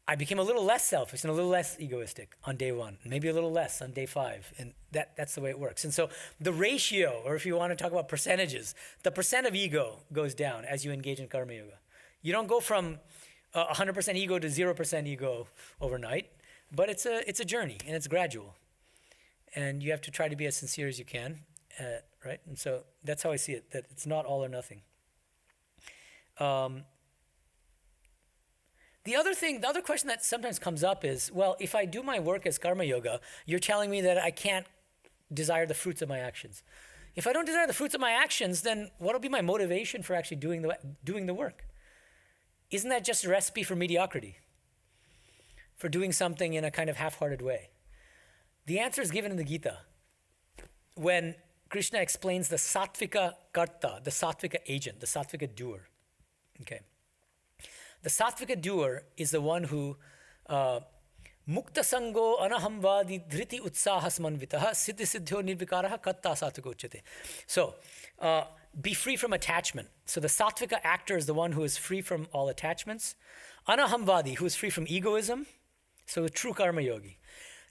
I became a little less selfish and a little less egoistic on day 1, maybe a little less on day 5. And that's the way it works. And so the ratio, or if you want to talk about percentages, the percent of ego goes down as you engage in karma yoga. You don't go from 100% ego to 0% ego overnight, but it's a journey and it's gradual. And you have to try to be as sincere as you can, right? And so that's how I see it, that it's not all or nothing. The other question that sometimes comes up is, well, if I do my work as karma yoga, you're telling me that I can't desire the fruits of my actions. If I don't desire the fruits of my actions, then what will be my motivation for actually doing the work? Isn't that just a recipe for mediocrity? For doing something in a kind of half-hearted way? The answer is given in the Gita. When Krishna explains the sattvika karta, the sattvika agent, the sattvika doer. Okay. The sattvika doer is the one who Mukta sango anahamvadi dhriti utsahas manvitaha siddhi siddhyo nirvikaraha katta satvika uchyate. So, be free from attachment. So the sattvika actor is the one who is free from all attachments. Anahamvadi, who is free from egoism. So a true karma yogi.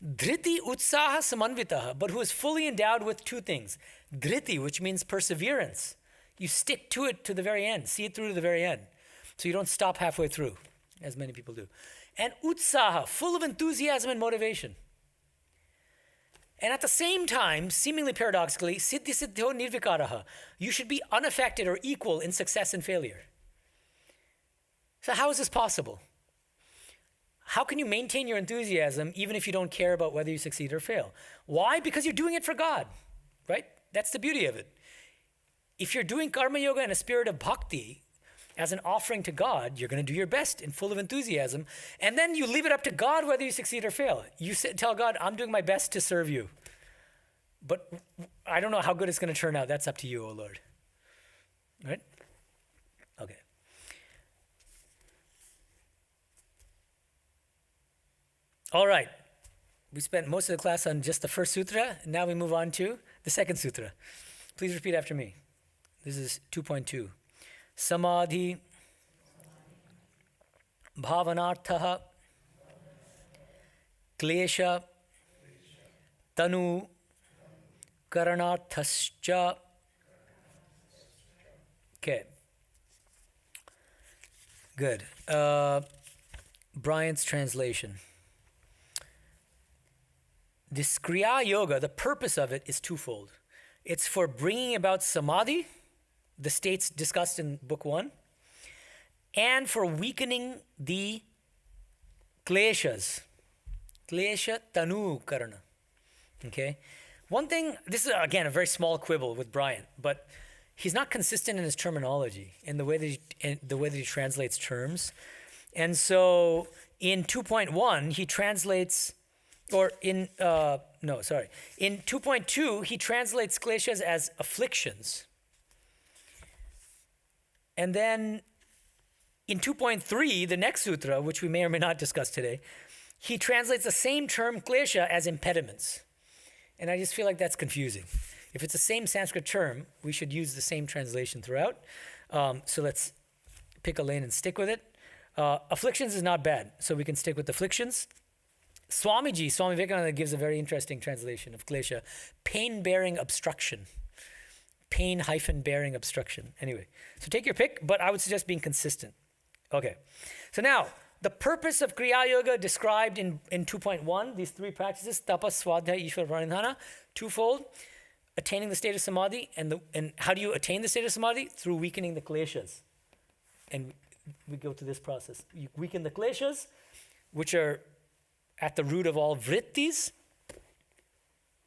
Dhriti utsaha samanvitaha, but who is fully endowed with two things. Dhriti, which means perseverance. You stick to it to the very end. See it through to the very end. So you don't stop halfway through, as many people do. And utsaha, full of enthusiasm and motivation. And at the same time, seemingly paradoxically, siddhi siddhyo nirvikaraha, you should be unaffected or equal in success and failure. So how is this possible? How can you maintain your enthusiasm even if you don't care about whether you succeed or fail? Why? Because you're doing it for God, right? That's the beauty of it. If you're doing karma yoga in a spirit of bhakti, as an offering to God, you're going to do your best and full of enthusiasm. And then you leave it up to God whether you succeed or fail. You tell God, I'm doing my best to serve you. But I don't know how good it's going to turn out. That's up to you, O Lord. Right? Okay. All right. We spent most of the class on just the first sutra. Now we move on to the second sutra. Please repeat after me. This is 2.2. Samadhi bhavanarthaha klesha tanu karanarthascha. Okay. Good. Bryant's translation. This Kriya Yoga, the purpose of it is twofold. It's for bringing about samadhi, the states discussed in book 1, and for weakening the kleshas. Klesha tanu karana. Okay? One thing, this is again a very small quibble with Bryant, but he's not consistent in his terminology in the way that he translates terms. And so in 2.1 he translates, or in 2.2 he translates kleshas as afflictions. And then in 2.3, the next sutra, which we may or may not discuss today, he translates the same term klesha as impediments. And I just feel like that's confusing. If it's the same Sanskrit term, we should use the same translation throughout. So let's pick a lane and stick with it. Afflictions is not bad, so we can stick with afflictions. Swami Vivekananda gives a very interesting translation of klesha, pain-bearing obstruction. Pain-bearing obstruction. Anyway, so take your pick, but I would suggest being consistent. Okay, so now, the purpose of Kriya Yoga described in 2.1, these three practices, Tapas, Svadhyaya, Ishvara, pranidhana, twofold, attaining the state of samadhi, and how do you attain the state of samadhi? Through weakening the kleshas. And we go through this process. You weaken the kleshas, which are at the root of all vrittis.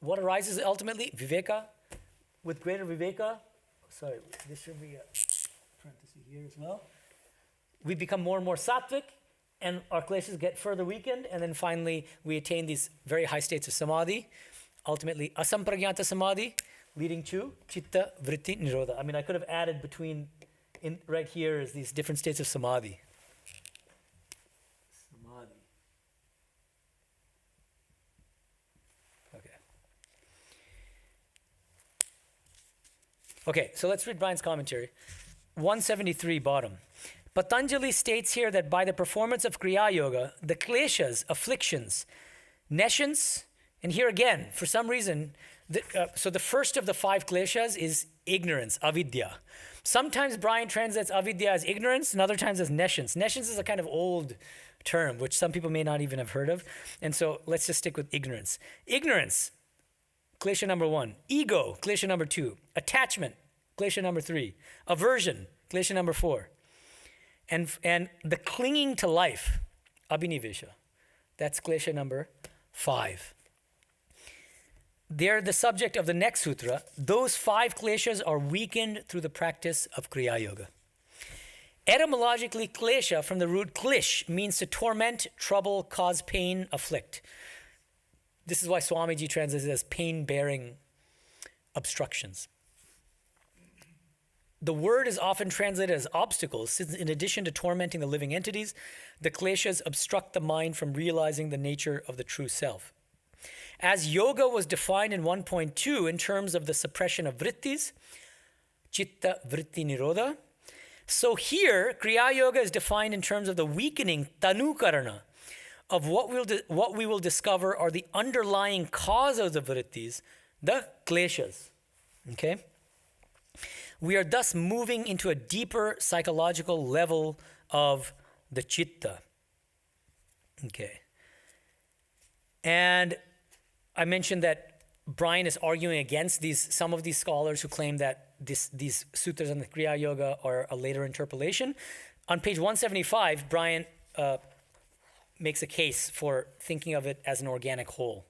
What arises ultimately? Viveka. With greater viveka, this should be a parenthesis here as well. We become more and more sattvic, and our kleshas get further weakened, and then finally we attain these very high states of samadhi, ultimately asampragyata samadhi, leading to chitta vritti nirodha. I mean, I could have added right here is these different states of samadhi. Okay, so let's read Bryant's commentary. 173, bottom. Patanjali states here that by the performance of Kriya Yoga, the kleshas, afflictions, nescience, and here again, for some reason, so the first of the 5 kleshas is ignorance, avidya. Sometimes Bryant translates avidya as ignorance, and other times as nescience. Nescience is a kind of old term, which some people may not even have heard of. And so let's just stick with ignorance. Ignorance. Klesha number 1. Ego, klesha number 2. Attachment, klesha number 3. Aversion, klesha number 4. And the clinging to life, abhinivesha. That's klesha number 5. They're the subject of the next sutra. Those 5 kleshas are weakened through the practice of Kriya Yoga. Etymologically, klesha from the root klish means to torment, trouble, cause pain, afflict. This is why Swamiji translates it as pain-bearing obstructions. the word is often translated as obstacles, since in addition to tormenting the living entities, the kleshas obstruct the mind from realizing the nature of the true self. As yoga was defined in 1.2 in terms of the suppression of vrittis, chitta vritti nirodha, so here, Kriya Yoga is defined in terms of the weakening tanukarana of what we will discover are the underlying causes of vrittis, the kleshas. Okay? We are thus moving into a deeper psychological level of the chitta. Okay. And I mentioned that Bryant is arguing against some of these scholars who claim that these sutras on the Kriya Yoga are a later interpolation. On page 175, Bryant makes a case for thinking of it as an organic whole.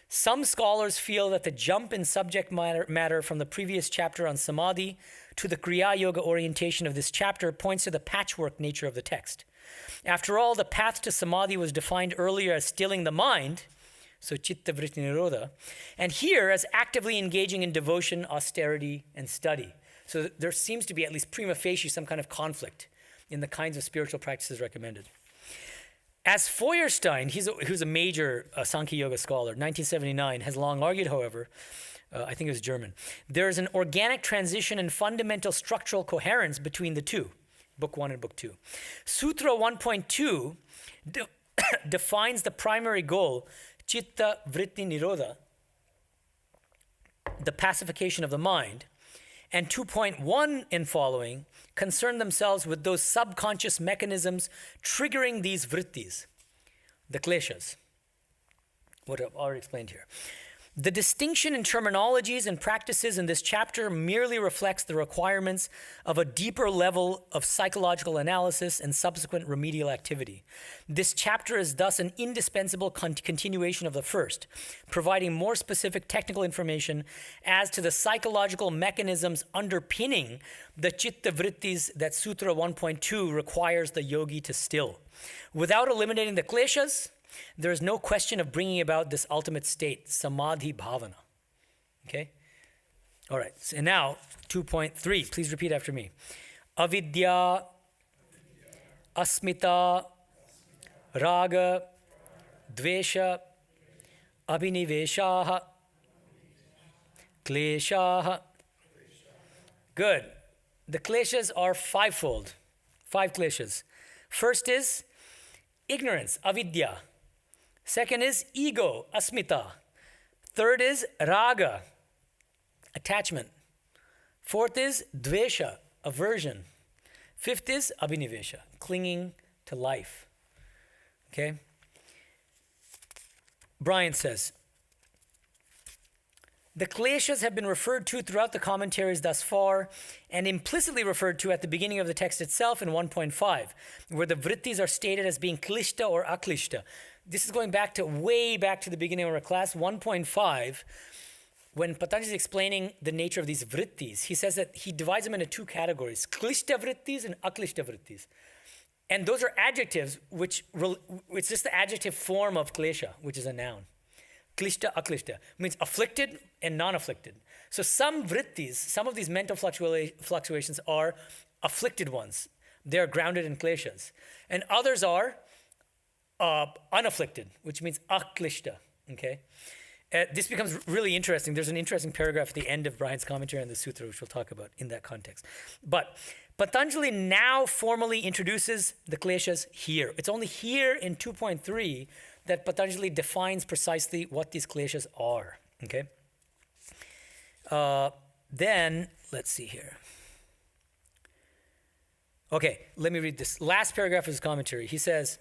Some scholars feel that the jump in subject matter from the previous chapter on samadhi to the Kriya Yoga orientation of this chapter points to the patchwork nature of the text. After all, the path to samadhi was defined earlier as stilling the mind, so chitta vritti nirodha, and here as actively engaging in devotion, austerity, and study. So there seems to be, at least prima facie, some kind of conflict in the kinds of spiritual practices recommended. As Feuerstein, who's a major Sankhya Yoga scholar, 1979, has long argued, however, I think it was German, there is an organic transition and fundamental structural coherence between the two, Book 1 and Book 2. Sutra 1.2 defines the primary goal, chitta vritti nirodha, the pacification of the mind, and 2.1 and following concern themselves with those subconscious mechanisms triggering these vrittis, the kleshas, what I've already explained here. The distinction in terminologies and practices in this chapter merely reflects the requirements of a deeper level of psychological analysis and subsequent remedial activity. This chapter is thus an indispensable continuation of the first, providing more specific technical information as to the psychological mechanisms underpinning the chitta vrittis that Sutra 1.2 requires the yogi to still. Without eliminating the kleshas, there is no question of bringing about this ultimate state, samadhi bhavana. Okay? All right. So now, 2.3. Please repeat after me. Avidya, asmita, raga, dvesha, abhiniveshaha, kleshaha. Good. The kleshas are fivefold. 5 kleshas. First is ignorance, avidya. Second is ego, asmita. Third is raga, attachment. Fourth is dvesha, aversion. Fifth is abhinivesha, clinging to life. Okay? Bryant says, the kleshas have been referred to throughout the commentaries thus far and implicitly referred to at the beginning of the text itself in 1.5, where the vrittis are stated as being klishta or aklishta. This is going way back to the beginning of our class, 1.5, when Patanjali is explaining the nature of these vrittis. He says that he divides them into 2 categories, klishta vrittis and aklishta vrittis. And those are adjectives, it's just the adjective form of klesha, which is a noun. Klishta, aklishta, means afflicted and non-afflicted. So some vrittis, some of these mental fluctuations are afflicted ones. They are grounded in kleshas. And others are unafflicted, which means aklishta, okay? This becomes really interesting. There's an interesting paragraph at the end of Bryant's commentary on the sutra, which we'll talk about in that context. But Patanjali now formally introduces the kleshas here. It's only here in 2.3 that Patanjali defines precisely what these kleshas are, okay? Then, let's see here. Okay, let me read this last paragraph of his commentary. He says,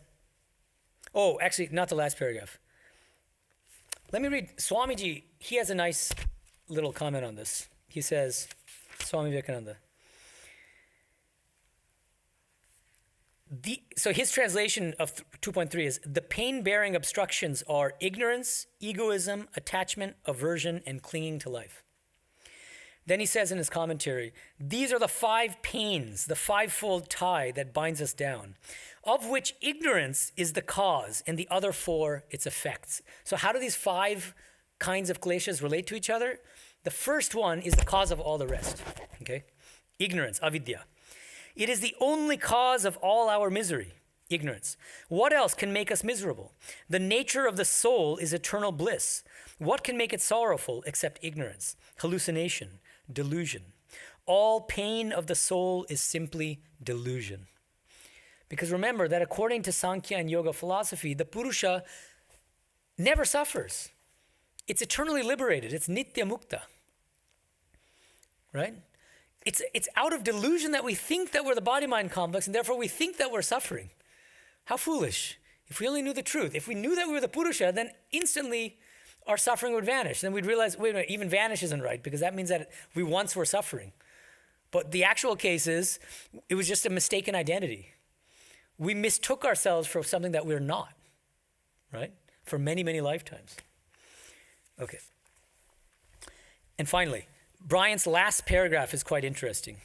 oh, actually, not the last paragraph. Let me read, Swamiji, he has a nice little comment on this. He says, Swami Vivekananda. So his translation of 2.3 is, the pain-bearing obstructions are ignorance, egoism, attachment, aversion, and clinging to life. Then he says in his commentary, these are the 5 pains, the 5-fold tie that binds us down, of which ignorance is the cause and the other 4 its effects. So how do these 5 kinds of kleshas relate to each other? The first one is the cause of all the rest, okay? Ignorance, avidya. It is the only cause of all our misery, ignorance. What else can make us miserable? The nature of the soul is eternal bliss. What can make it sorrowful except ignorance, hallucination, delusion? All pain of the soul is simply delusion. Because remember that according to Sankhya and Yoga philosophy, the Purusha never suffers. It's eternally liberated. It's nitya mukta. Right? It's out of delusion that we think that we're the body-mind complex, and therefore we think that we're suffering. How foolish. If we only knew the truth. If we knew that we were the Purusha, then instantly our suffering would vanish. Then we'd realize, wait a minute, even vanish isn't right, because that means that we once were suffering. But the actual case is, it was just a mistaken identity. We mistook ourselves for something that we're not, right? For many, many lifetimes. Okay. And finally, Bryant's last paragraph is quite interesting.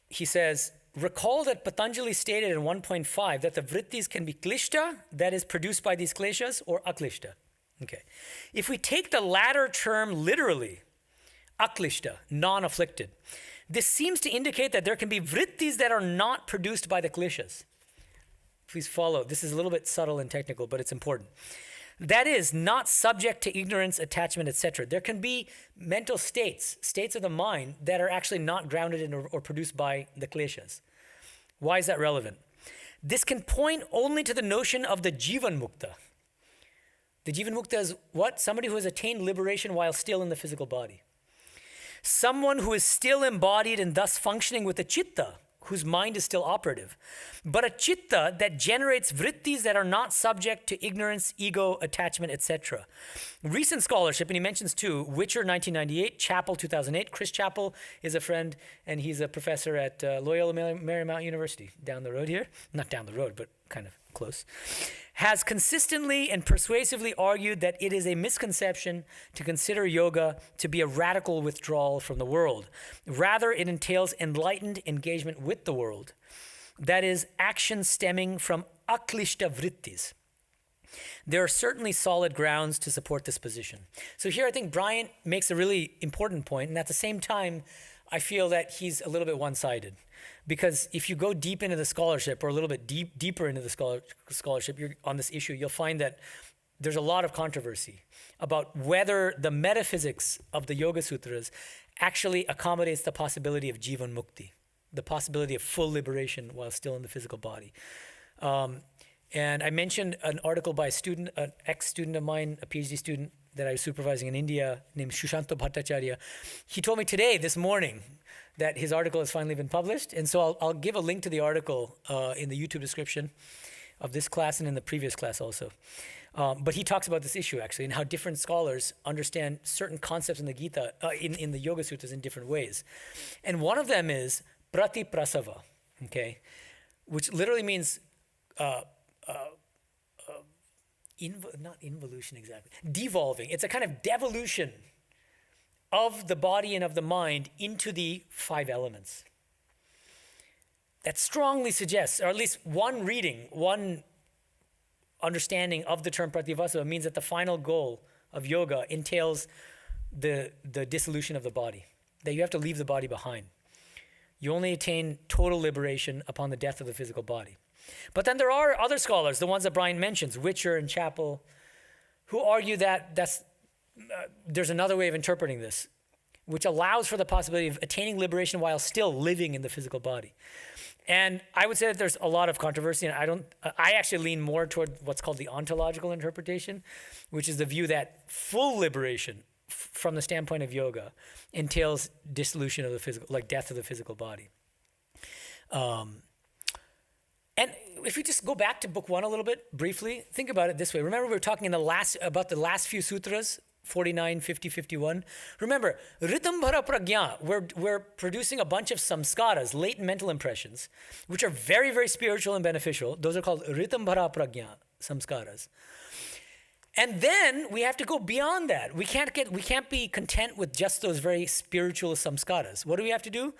He says, recall that Patanjali stated in 1.5 that the vrittis can be klishta, that is produced by these kleshas, or aklishta. Okay. If we take the latter term literally, aklishta, non-afflicted, this seems to indicate that there can be vrittis that are not produced by the kleshas. Please follow. This is a little bit subtle and technical, but it's important. That is, not subject to ignorance, attachment, etc. There can be mental states of the mind that are actually not grounded in or produced by the kleshas. Why is that relevant? This can point only to the notion of the jivan mukta. The jivan mukta is what? Somebody who has attained liberation while still in the physical body. Someone who is still embodied and thus functioning with a chitta, whose mind is still operative, but a chitta that generates vrittis that are not subject to ignorance, ego, attachment, etc. Recent scholarship, and he mentions two, Witcher 1998, Chappell 2008. Chris Chappell is a friend, and he's a professor at Loyola Marymount University, down the road here. Not down the road, but kind of close. Has consistently and persuasively argued that it is a misconception to consider yoga to be a radical withdrawal from the world. Rather, it entails enlightened engagement with the world. That is, action stemming from aklishta vrittis. There are certainly solid grounds to support this position. So here I think Bryant makes a really important point, and at the same time, I feel that he's a little bit one-sided. Because if you go deep into the scholarship, or a little bit deeper into the scholarship on this issue, you'll find that there's a lot of controversy about whether the metaphysics of the Yoga Sutras actually accommodates the possibility of jivan mukti, the possibility of full liberation while still in the physical body. And I mentioned an article by a student, an ex-student of mine, a PhD student that I was supervising in India named Shushanto Bhattacharya. He told me this morning, that his article has finally been published. And so I'll give a link to the article in the YouTube description of this class and in the previous class also. But he talks about this issue actually, and how different scholars understand certain concepts in the Gita, in the Yoga Sutras in different ways. And one of them is pratiprasava, okay, which literally means not involution exactly, devolving. It's a kind of devolution of the body and of the mind into the five elements. That strongly suggests, or at least one reading, one understanding of the term prativasava means that the final goal of yoga entails the dissolution of the body, that you have to leave the body behind. You only attain total liberation upon the death of the physical body. But then there are other scholars, the ones that Bryant mentions, Witcher and Chappell, who argue that there's another way of interpreting this, which allows for the possibility of attaining liberation while still living in the physical body. And I would say that there's a lot of controversy, and I actually lean more toward what's called the ontological interpretation, which is the view that full liberation from the standpoint of yoga entails dissolution of the physical, like death of the physical body. And if we just go back to book one a little bit briefly, think about it this way. Remember we were talking about the last few sutras, 49, 50, 51. Remember, Ritambhara Prajna, we're producing a bunch of samskaras, latent mental impressions, which are very, very spiritual and beneficial. Those are called Ritambhara Prajna samskaras. And then we have to go beyond that. We can't be content with just those very spiritual samskaras. What do we have to do?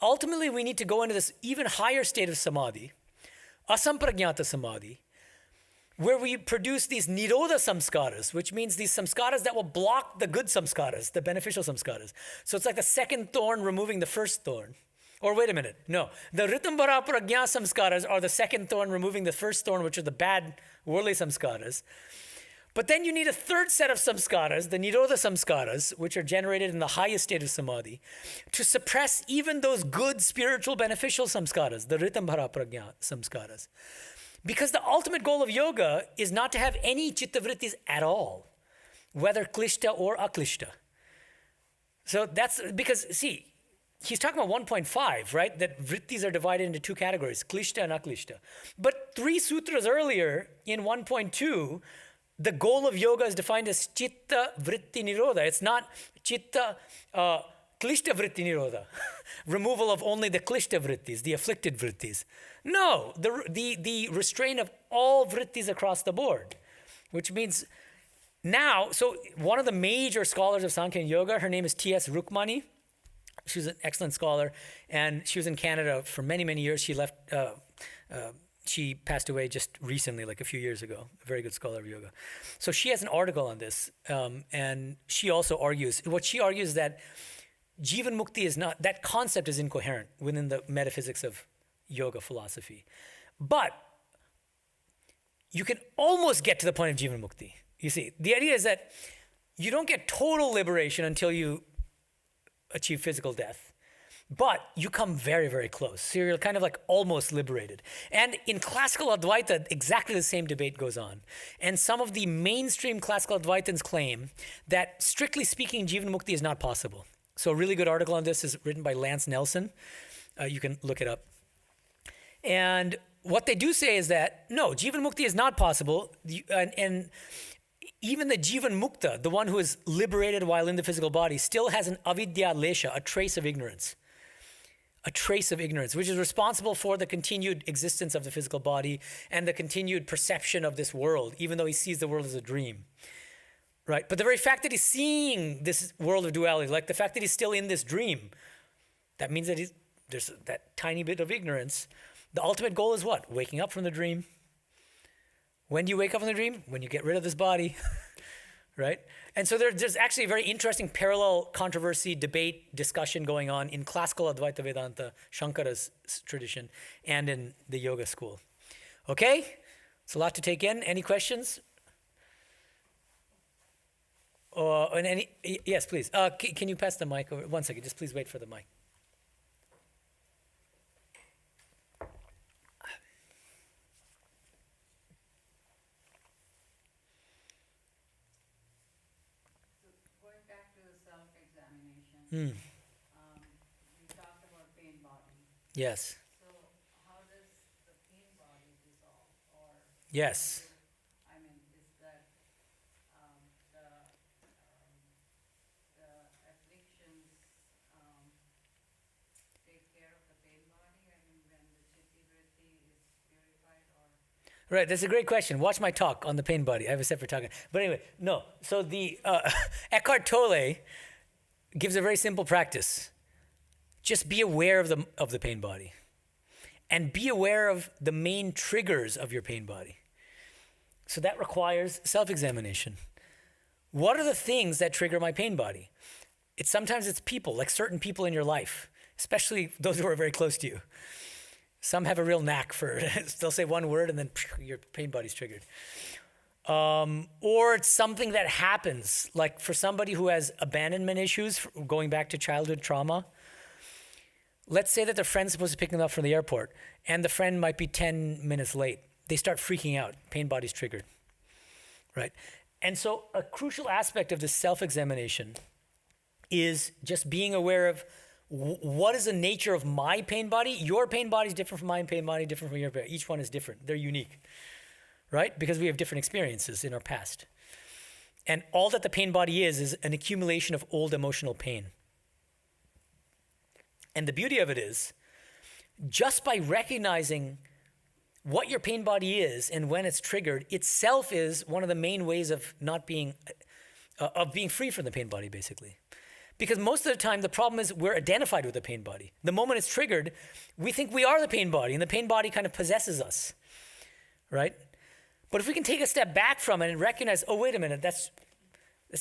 Ultimately, we need to go into this even higher state of samadhi, asampragnata samadhi, where we produce these nirodha samskaras, which means these samskaras that will block the good samskaras, the beneficial samskaras. So it's like the second thorn removing the first thorn. Or wait a minute, no. The ritambara prajna samskaras are the second thorn removing the first thorn, which are the bad worldly samskaras. But then you need a third set of samskaras, the nirodha samskaras, which are generated in the highest state of samadhi, to suppress even those good spiritual beneficial samskaras, the ritambara prajna samskaras. Because the ultimate goal of yoga is not to have any chittavrittis at all, whether klishta or aklishta. So that's because, see, he's talking about 1.5, right? That vrittis are divided into two categories, klishta and aklishta. But 3 sutras earlier in 1.2, the goal of yoga is defined as chitta vritti nirodha. It's not chitta klishta vritti nirodha, removal of only the klishta vrittis, the afflicted vrittis. No, the restraint of all vrittis across the board, which means now, so one of the major scholars of Sankhya and Yoga, her name is T.S. Rukmani. She's an excellent scholar, and she was in Canada for many, many years. She left, she passed away just recently, like a few years ago, a very good scholar of yoga. So she has an article on this, and she also argues, what she argues is that Jivan Mukti is not, that concept is incoherent within the metaphysics of yoga philosophy. But you can almost get to the point of Jivan Mukti. You see, the idea is that you don't get total liberation until you achieve physical death, but you come very, very close. So you're kind of like almost liberated. And in classical Advaita, exactly the same debate goes on. And some of the mainstream classical Advaitans claim that, strictly speaking, Jivan Mukti is not possible. So a really good article on this is written by Lance Nelson. You can look it up. And what they do say is that, no, Jivan Mukti is not possible. And even the Jivan Mukta, the one who is liberated while in the physical body, still has an avidya lesha, a trace of ignorance. A trace of ignorance, which is responsible for the continued existence of the physical body and the continued perception of this world, even though he sees the world as a dream. Right? But the very fact that he's seeing this world of duality, like the fact that he's still in this dream, that means that there's that tiny bit of ignorance. The ultimate goal is what? Waking up from the dream. When do you wake up from the dream? When you get rid of this body, right? And so there's actually a very interesting parallel controversy, debate, discussion going on in classical Advaita Vedanta, Shankara's tradition, and in the yoga school. Okay? It's a lot to take in. Any questions? Yes, please. Can you pass the mic over? 1 second, just please wait for the mic. We talked about pain body. Yes. So how does the pain body dissolve? Or yes. I mean, is that the afflictions take care of the pain body? I mean, when the chitti vritti is purified, or Right, that's a great question. Watch my talk on the pain body. I have a separate talk. But anyway, no. So the Eckhart Tolle gives a very simple practice. Just be aware of the pain body. And be aware of the main triggers of your pain body. So that requires self-examination. What are the things that trigger my pain body? Sometimes it's people, like certain people in your life, especially those who are very close to you. Some have a real knack for it. They'll say one word and then your pain body's triggered. Or it's something that happens, like for somebody who has abandonment issues, going back to childhood trauma. Let's say that their friend's supposed to pick them up from the airport, and the friend might be 10 minutes late. They start freaking out. Pain body's triggered, right? And so a crucial aspect of this self-examination is just being aware of what is the nature of my pain body. Your pain body is different from my pain body, different from your pain. Each one is different. They're unique. Right? Because we have different experiences in our past. And all that the pain body is an accumulation of old emotional pain. And the beauty of it is, just by recognizing what your pain body is and when it's triggered, itself is one of the main ways of being free from the pain body, basically. Because most of the time, the problem is we're identified with the pain body. The moment it's triggered, we think we are the pain body, and the pain body kind of possesses us, right? But if we can take a step back from it and recognize, oh, wait a minute, that's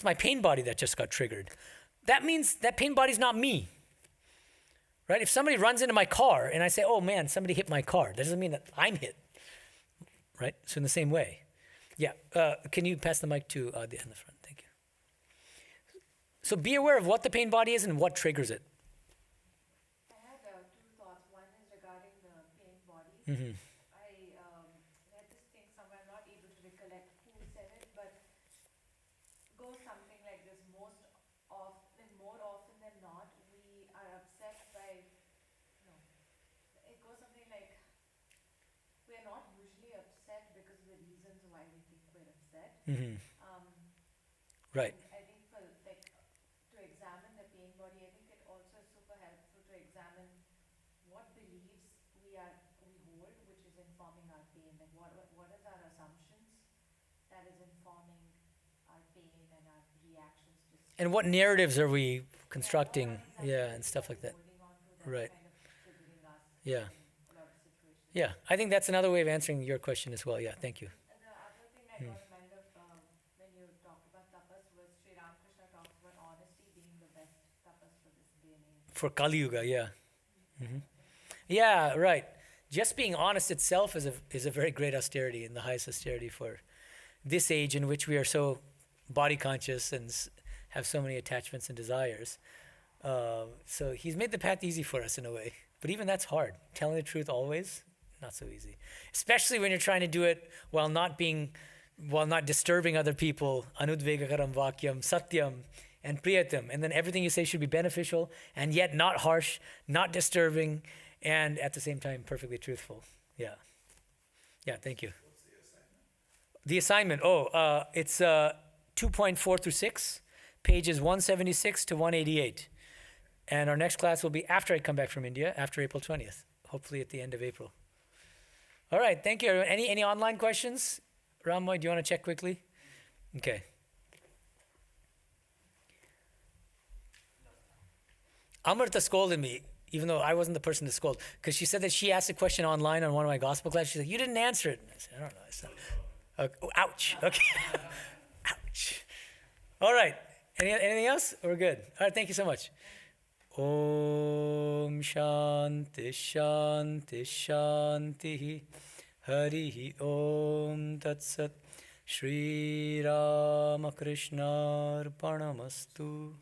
my pain body that just got triggered. That means that pain body's not me, right? If somebody runs into my car and I say, oh man, somebody hit my car, that doesn't mean that I'm hit, right? So in the same way. Yeah, can you pass the mic to the in the front? Thank you. So be aware of what the pain body is and what triggers it. I had two thoughts. One is regarding the pain body. Mm-hmm. I read this thing somewhere, I'm not able to recollect who said it, but goes something like this: more often than not, we are upset by. No, it goes something like we are not usually upset because of the reasons why we think we're upset. Mm-hmm. Right. I think for to examine the pain body, I think it also is super helpful to examine what beliefs we hold, which is informing our pain. Like what is our assumptions that is informing our pain and our reactions to. And what narratives are we constructing? Yeah, and stuff like that. Right. Kind of triggering us Yeah. in a lot of situations. Yeah, I think that's another way of answering your question as well. Yeah, thank you. And the other thing I got in mind of when you talked about tapas was Sri Ramakrishna talks about honesty being the best tapas for this day and age. For Kali Yuga, yeah. Mm-hmm. Yeah, right. Just being honest itself is a very great austerity and the highest austerity for this age in which we are so body conscious and have so many attachments and desires. So he's made the path easy for us in a way. But even that's hard. Telling the truth always, not so easy. Especially when you're trying to do it while not disturbing other people. Anudvegakaram vakyam, satyam, and priyatam. And then everything you say should be beneficial and yet not harsh, not disturbing, and at the same time perfectly truthful. Yeah. Yeah, thank you. What's the assignment? The assignment, it's 2.4 through 6, pages 176 to 188. And our next class will be after I come back from India, after April 20th, hopefully at the end of April. All right, thank you, everyone. Any online questions? Rammoy, do you want to check quickly? Okay. Amrita scolded me, even though I wasn't the person to scold, because she said that she asked a question online on one of my gospel classes. She's like, you didn't answer it. And I said, I don't know. It's not. Oh, ouch. Okay. Ouch. All right. Anything else? We're good. All right, thank you so much. Om Shanti Shanti Shanti Hari Om Tat Sat Shri Ramakrishna Arpanamastu.